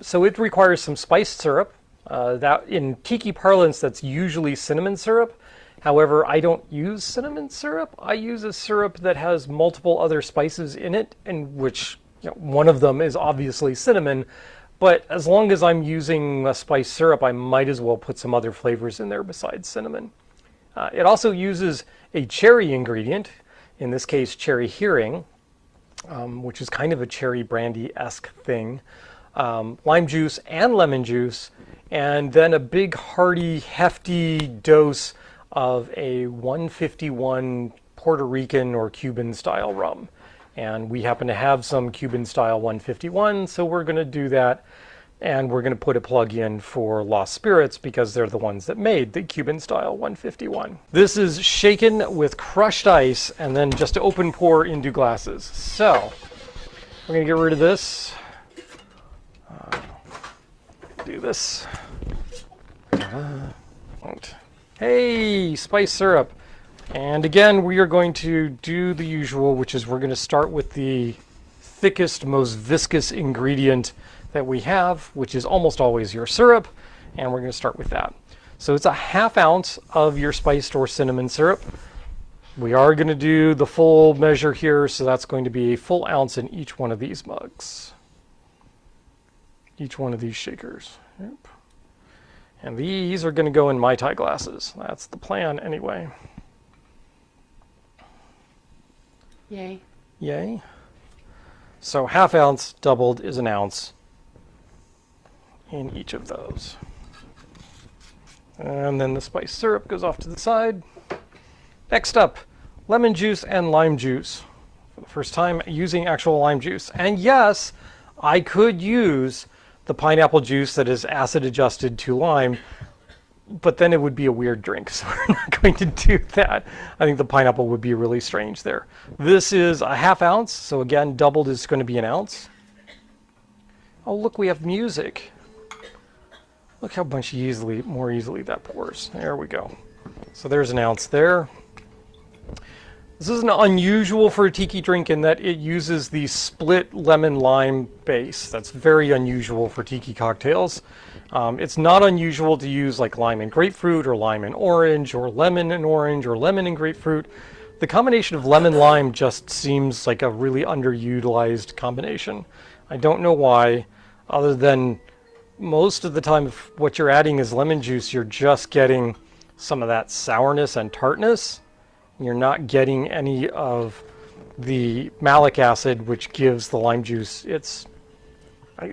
So it requires some spiced syrup. That in tiki parlance, that's usually cinnamon syrup. However, I don't use cinnamon syrup. I use a syrup that has multiple other spices in it, and which, you know, one of them is obviously cinnamon. But as long as I'm using a spiced syrup, I might as well put some other flavors in there besides cinnamon. It also uses a cherry ingredient, in this case cherry hearing, which is kind of a cherry brandy-esque thing, lime juice and lemon juice, and then a big hearty, hefty dose of a 151 Puerto Rican or Cuban style rum. And we happen to have some Cuban style 151, so we're going to do that. And we're going to put a plug in for Lost Spirits because they're the ones that made the Cuban style 151. This is shaken with crushed ice and then just open pour into glasses. So we're going to get rid of this. Do this. Hey, spice syrup. And again, we are going to do the usual, which is we're going to start with the thickest, most viscous ingredient that we have, which is almost always your syrup, and we're going to start with that. So it's a ½ ounce of your spiced or cinnamon syrup. We are going to do the full measure here, so that's going to be a full ounce in each one of these mugs. Each one of these shakers. Yep. And these are going to go in Mai Tai glasses. That's the plan anyway. Yay. Yay. So ½ ounce doubled is an ounce in each of those. And then the spiced syrup goes off to the side. Next up, lemon juice and lime juice. For the first time using actual lime juice. And yes, I could use the pineapple juice that is acid adjusted to lime, but then it would be a weird drink, so we're not going to do that. I think the pineapple would be really strange there. This is a ½ ounce, so again, doubled is going to be an ounce. Oh, look, we have music. Look how much more easily that pours. There we go. So there's an ounce there. This isn't unusual for a tiki drink in that it uses the split lemon-lime base. That's very unusual for tiki cocktails. It's not unusual to use like lime and grapefruit or lime and orange or lemon and orange or lemon and grapefruit. the combination of lemon lime just seems like a really underutilized combination. I don't know why, other than most of the time if what you're adding is lemon juice, you're just getting some of that sourness and tartness. You're not getting any of the malic acid, which gives the lime juice its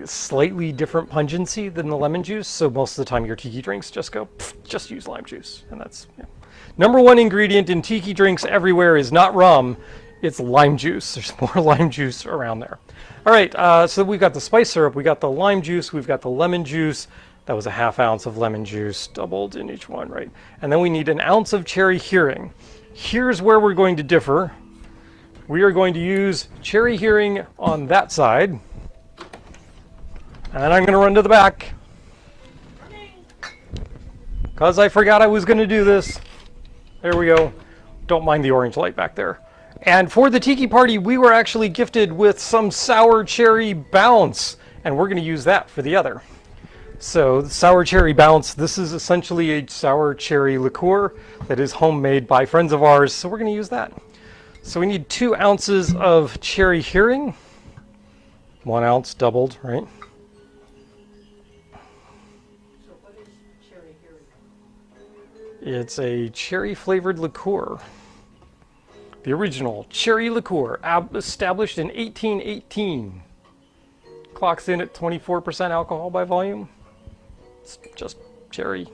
slightly different pungency than the lemon juice. So most of the time your tiki drinks just go, just use lime juice. And that's, yeah. Number one ingredient in tiki drinks everywhere is not rum, it's lime juice. There's more lime juice around there. All right, so we've got the spice syrup, we got the lime juice, we've got the lemon juice. That was a ½ ounce of lemon juice, doubled in each one, right? And then we need an ounce of cherry hearing. Here's where we're going to differ. We are going to use cherry hearing on that side. And then I'm going to run to the back. Because I forgot I was going to do this. There we go. Don't mind the orange light back there. And for the tiki party, we were actually gifted with some sour cherry bounce. And we're going to use that for the other. So the sour cherry bounce, this is essentially a sour cherry liqueur that is homemade by friends of ours. So we're going to use that. So we need 2 ounces of cherry hearing. 1 ounce doubled, right? So what is cherry hearing? It's a cherry flavored liqueur. The original cherry liqueur, established in 1818. Clocks in at 24% alcohol by volume. It's just cherry.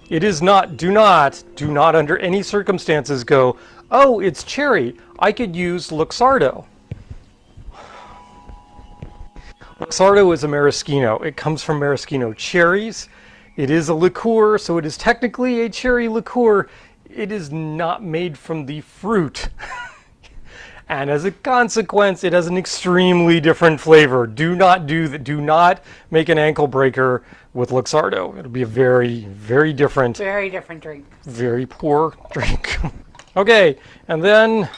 It is not, do not under any circumstances go, oh, it's cherry. I could use Luxardo. Luxardo is a maraschino. It comes from maraschino cherries. It is a liqueur, so it is technically a cherry liqueur. It is not made from the fruit. And as a consequence, it has an extremely different flavor. Do not do that. Do not make an ankle breaker with Luxardo. It'll be a very, very different drink. very poor drink. Okay, and then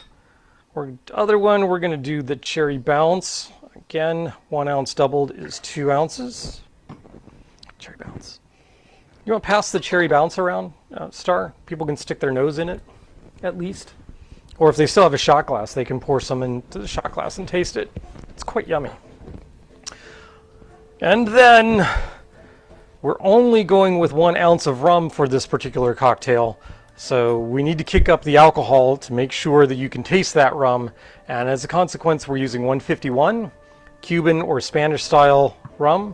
other one, we're going to do the cherry bounce. Again, 1 ounce doubled is 2 ounces. Cherry bounce. You want to pass the cherry bounce around, Star? People can stick their nose in it, at least. Or if they still have a shot glass, they can pour some into the shot glass and taste it. It's quite yummy. And then we're only going with 1 ounce of rum for this particular cocktail. So we need to kick up the alcohol to make sure that you can taste that rum. And as a consequence, we're using 151 Cuban or Spanish style rum.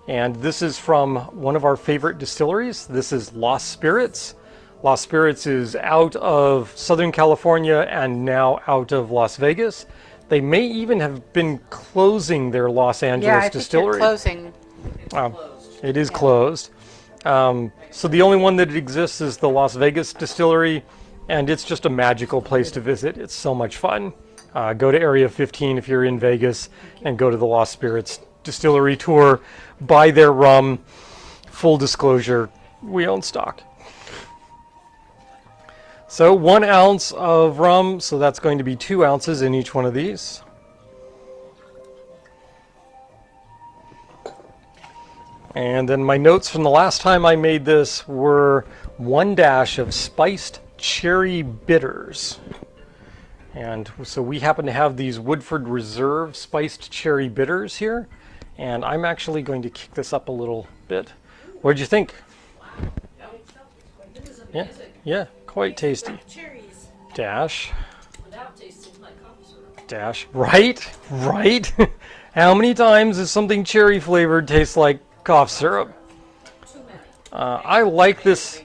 And this is from one of our favorite distilleries. This is Los Spirits. Los Spirits is out of Southern California and now out of Las Vegas. They may even have been closing their Los Angeles distillery. Yeah, I think they're closing. It is closed. So the only one that exists is the Las Vegas distillery, and it's just a magical place to visit. It's so much fun. Go to Area 15 if you're in Vegas, and go to the Los Spirits distillery tour. Buy their rum. Full disclosure, we own stock. So 1 ounce of rum, so that's going to be 2 ounces in each one of these. And then my notes from the last time I made this were 1 dash of spiced cherry bitters. And so we happen to have these Woodford Reserve spiced cherry bitters here. And I'm actually going to kick this up a little bit. What did you think? Yeah, yeah, quite tasty. Cherries. Dash. Without tasting like cough syrup. Dash. Right. How many times does something cherry flavored taste like cough syrup? Too many. I like this.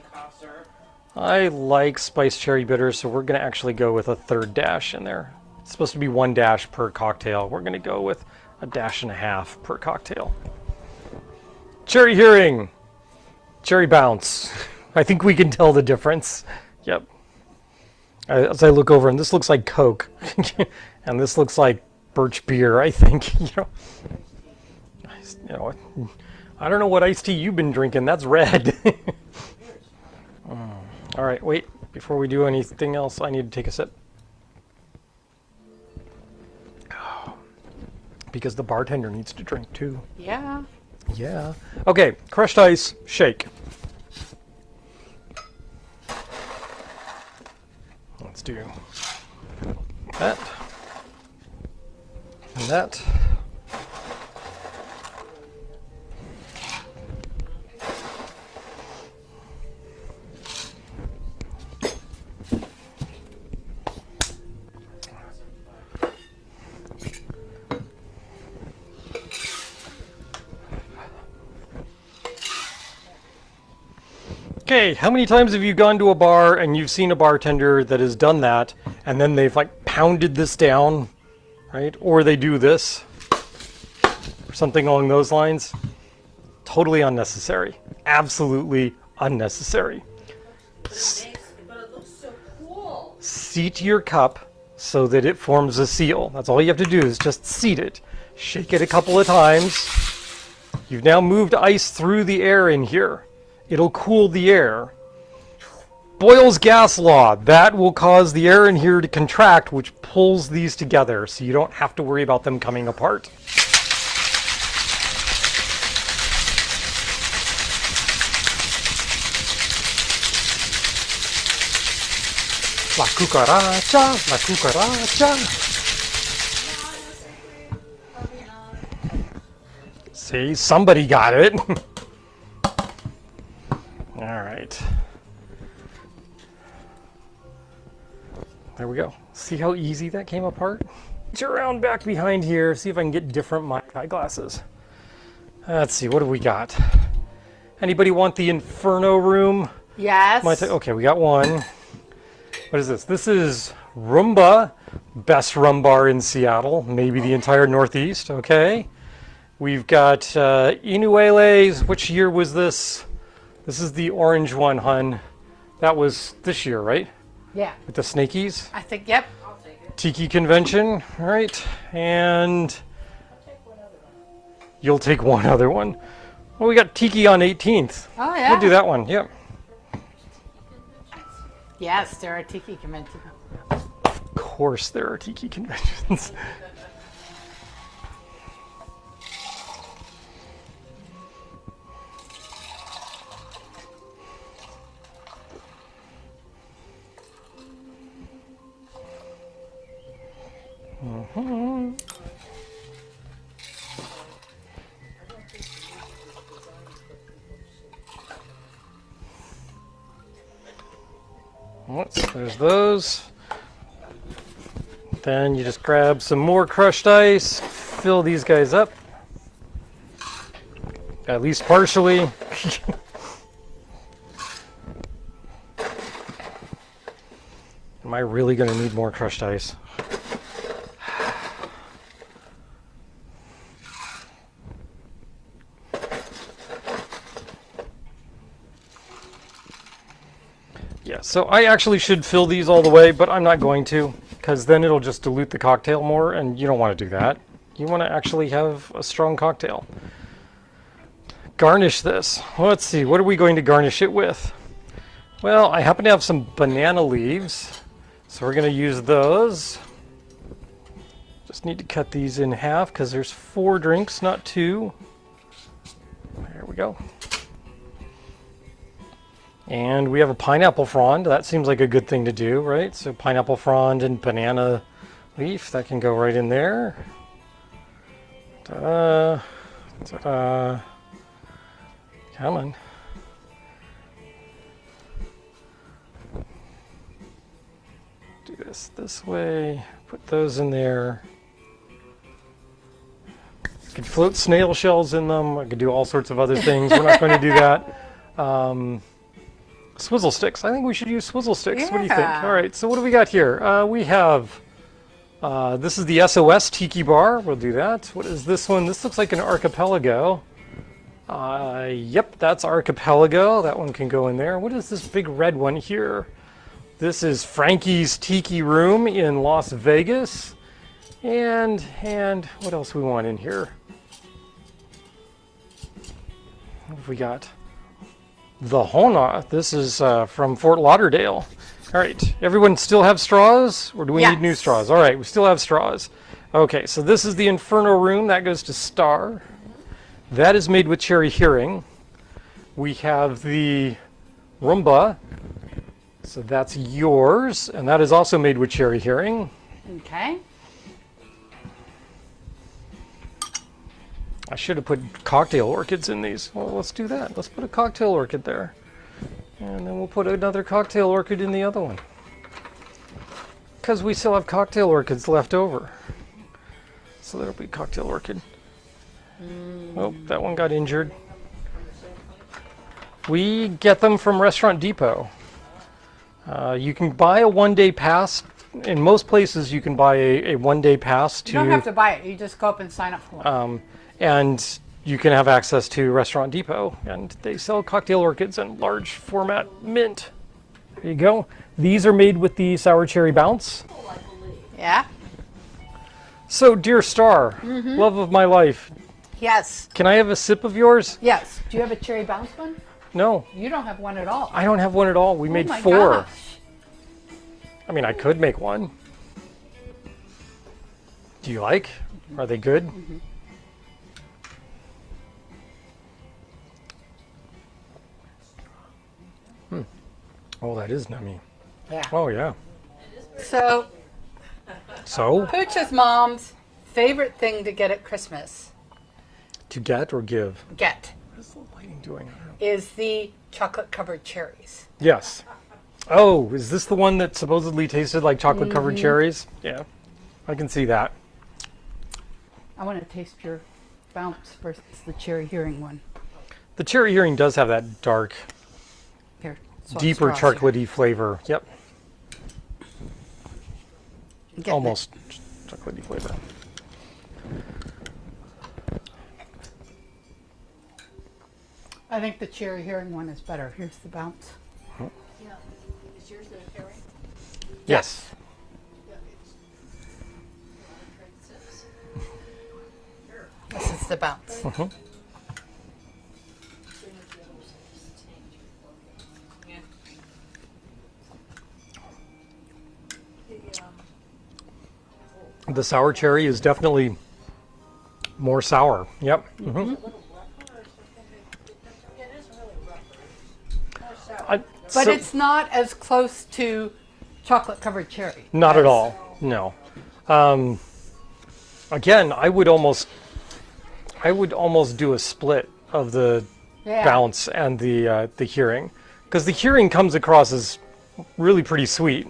I like spiced cherry bitters, so we're going to actually go with a 3rd dash in there. It's supposed to be 1 dash per cocktail. We're going to go with a dash and a half per cocktail. Cherry hearing. Cherry bounce. I think we can tell the difference. Yep. As I look over, and this looks like Coke, and this looks like birch beer, I think. I don't know what iced tea you've been drinking. That's red. All right, wait. Before we do anything else, I need to take a sip. Because the bartender needs to drink too. Yeah. Yeah. Okay, crushed ice, shake. Let's do that and that. Okay, how many times have you gone to a bar and you've seen a bartender that has done that and then they've like pounded this down, right? Or they do this or something along those lines? Totally unnecessary. Absolutely unnecessary. But it looks so cool. Seat your cup so that it forms a seal. That's all you have to do is just seat it. Shake it a couple of times. You've now moved ice through the air in here. It'll cool the air. Boyle's gas law, that will cause the air in here to contract, which pulls these together, so you don't have to worry about them coming apart. La cucaracha, la cucaracha. See, somebody got it. All right. There we go. See how easy that came apart? Reach around back behind here, see if I can get different eyeglasses. Let's see, what do we got? Anybody want the Inferno room? Yes. Okay, we got one. What is this? This is Roomba, best rum bar in Seattle, maybe the entire Northeast, okay. We've got Inuele's, which year was this? This is the orange one, hun. That was this year, right? Yeah. With the snakies. I think, yep. I'll take it. Tiki convention, all right. And I'll take one other one. you'll take one other one. Well, we got Tiki on 18th. Oh, yeah. We'll do that one, yep. Yes, there are tiki conventions. Of course there are Tiki conventions. There's those. Then you just grab some more crushed ice, fill these guys up. At least partially. Am I really going to need more crushed ice? Yeah, so I actually should fill these all the way, but I'm not going to, because then it'll just dilute the cocktail more, and you don't want to do that. You want to actually have a strong cocktail. Garnish this. Well, let's see, what are we going to garnish it with? Well, I happen to have some banana leaves, so we're going to use those. Just need to cut these in half, because there's 4 drinks, not 2. There we go. And we have a pineapple frond. That seems like a good thing to do, right? So pineapple frond and banana leaf, that can go right in there. Ta-da. Ta-da. Come on. Do this way. Put those in there. I could float snail shells in them. I could do all sorts of other things. We're not going to do that. Swizzle sticks. I think we should use swizzle sticks. Yeah. What do you think? All right, so what do we got here? We have, this is the SOS Tiki Bar. We'll do that. What is this one? This looks like an archipelago. Yep, that's archipelago. That one can go in there. What is this big red one here? This is Frankie's Tiki Room in Las Vegas. And what else we want in here? What have we got? The Hona. This is from Fort Lauderdale. All right, everyone still have straws? Or do we need new straws? All right, we still have straws. Okay, so this is the Inferno Room. That goes to Star. That is made with cherry hearing. We have the Roomba. So that's yours, and that is also made with cherry hearing. Okay. I should have put cocktail orchids in these. Well, let's do that. Let's put a cocktail orchid there. And then we'll put another cocktail orchid in the other one. Because we still have cocktail orchids left over. So that'll be cocktail orchid. Oh, that one got injured. We get them from Restaurant Depot. You can buy a one-day pass. In most places, you can buy a one-day pass to... You don't have to buy it. You just go up and sign up for one. And you can have access to Restaurant Depot, and they sell cocktail orchids in large format mint. There you go. These are made with the sour cherry bounce. Yeah? So, dear Star, love of my life, Yes. can I have a sip of yours? Yes. Do you have a cherry bounce one? No, You don't have one at all. I don't have one at all. We Oh made my 4. gosh. I mean, I could make one. Do you like? Are they good? Oh, that is nummy. Yeah. Oh, yeah. So, So, Pooch's mom's favorite thing to get at Christmas, to get or give? get, What's the lighting doing? is the chocolate-covered cherries. Yes. Oh, is this the one that supposedly tasted like chocolate-covered cherries? Yeah, I can see that. I want to taste your bounce versus the cherry hearing one. The cherry hearing does have that dark, Here, swap deeper straws here. chocolatey flavor. Yep, I'm getting almost chocolatey flavor. I think the cherry hearing one is better. Here's the bounce. Yeah. Is yours the herring? Yes. This is the bounce. The sour cherry is definitely more sour. Yep. Mhm. But So- it's not as close to chocolate-covered cherry. Not at all. No. Again, I would almost do a split of the Yeah. bounce and the hearing, because the hearing comes across as really pretty sweet.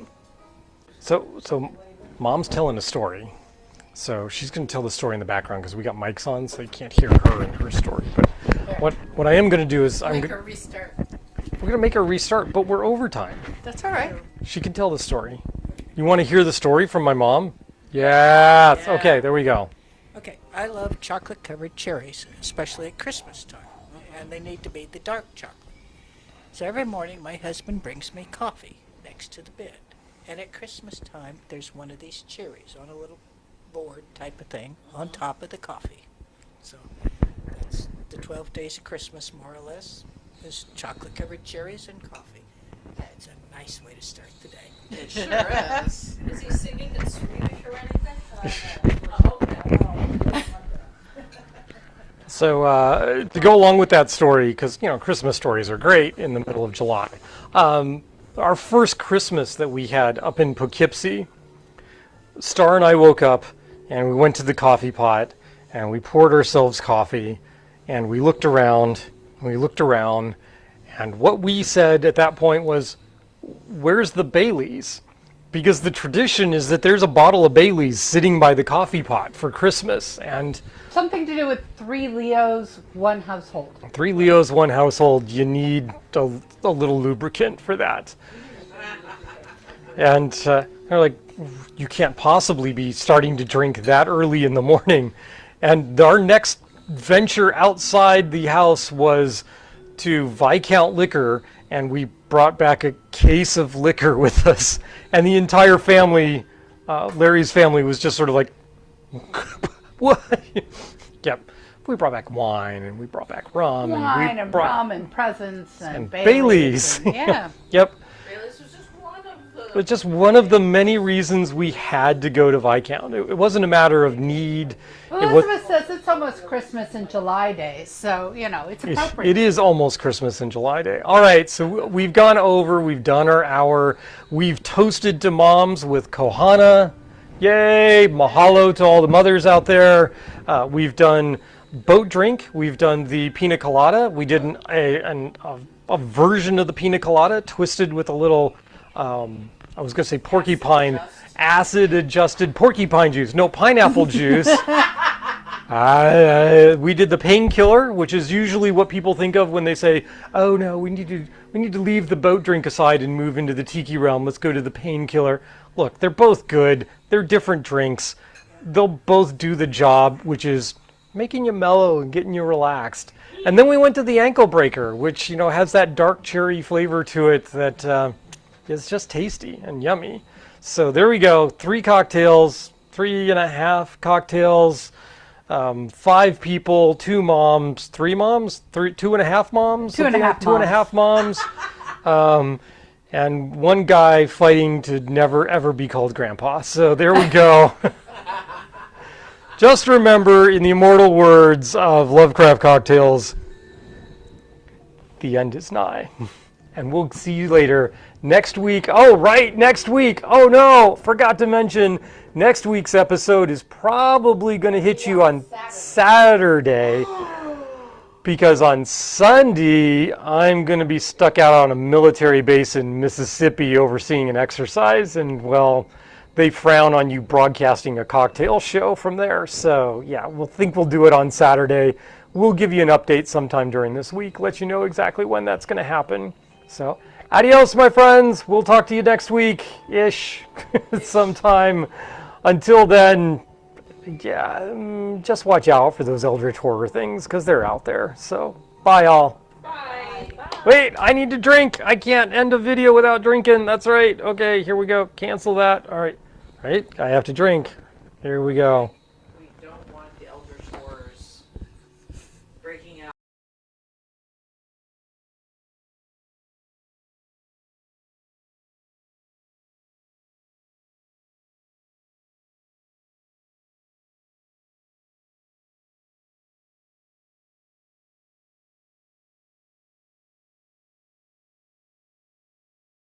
So Mom's telling a story, so she's going to tell the story in the background because we got mics on, so you can't hear her and her story. But what I am going to do is we're Restart. going to make her restart, but we're overtime. That's all right. She can tell the story. You want to hear the story from my mom? Yes. Yeah. Okay, there we go. Okay, I love chocolate-covered cherries, especially at Christmas time, and they need to be the dark chocolate. So every morning my husband brings me coffee next to the bed, and at Christmas time there's one of these cherries on a little board type of thing on top of the coffee. So that's the 12 days of Christmas, more or less, is chocolate-covered cherries and coffee. It's a nice way to start the day. It sure is. Is he singing in Swedish or anything? Okay. So to go along with that story, because Christmas stories are great in the middle of July. Our first Christmas that we had up in Poughkeepsie, Star and I woke up and we went to the coffee pot and we poured ourselves coffee and we looked around and what we said at that point was, "Where's the Baileys?" Because the tradition is that there's a bottle of Baileys sitting by the coffee pot for Christmas, and Something to do with 3 Leos, 1 household. 3 Leos, 1 household, you need a little lubricant for that. And they're like, you can't possibly be starting to drink that early in the morning. And our next venture outside the house was to Viscount Liquor, and we brought back a case of liquor with us. And the entire family, Larry's family, was just sort of like, what? Yep. We brought back wine, and we brought back rum. Wine and we and brought, rum and presents and and Baileys. Baileys. And, yeah. Yep. Bailey's was just one of But just one of the many reasons we had to go to Viscount. It wasn't a matter of need. Well, It was- Elizabeth says it's almost Christmas in July days, so, it's appropriate. It is almost Christmas in July Day. All right, so we've gone over, we've done our hour. We've toasted to moms with Kohana. Yay! Mahalo to all the mothers out there. We've done boat drink. We've done the Pina Colada. We did a version of the Pina Colada twisted with a little, I was going to say porcupine, acid-adjusted porcupine juice. No, pineapple juice. We did the Painkiller, which is usually what people think of when they say, "Oh no, we need to leave the boat drink aside and move into the tiki realm. Let's go to the Painkiller." Look, they're both good. They're different drinks. They'll both do the job, which is making you mellow and getting you relaxed. And then we went to the Ankle Breaker, which has that dark cherry flavor to it that is just tasty and yummy. So there we go. 3 cocktails, 3.5 cocktails. 5 people, 2 moms, 3 moms, 2.5 moms, 2.5 moms, and 1 guy fighting to never ever be called grandpa. So there we go. Just remember, in the immortal words of Lovecraft Cocktails, the end is nigh. And we'll see you later next week. Oh, right, next week. Oh, no, forgot to mention, next week's episode is probably going to hit you on Saturday. Because on Sunday, I'm going to be stuck out on a military base in Mississippi overseeing an exercise. And, well, they frown on you broadcasting a cocktail show from there. So, yeah, we'll do it on Saturday. We'll give you an update sometime during this week, let you know exactly when that's going to happen. So, adios, my friends. We'll talk to you next week-ish sometime. Until then, yeah, just watch out for those eldritch horror things because they're out there. So, bye, all. Bye. Wait, I need to drink. I can't end a video without drinking. That's right. Okay, here we go. Cancel that. All right. Right? I have to drink. Here we go.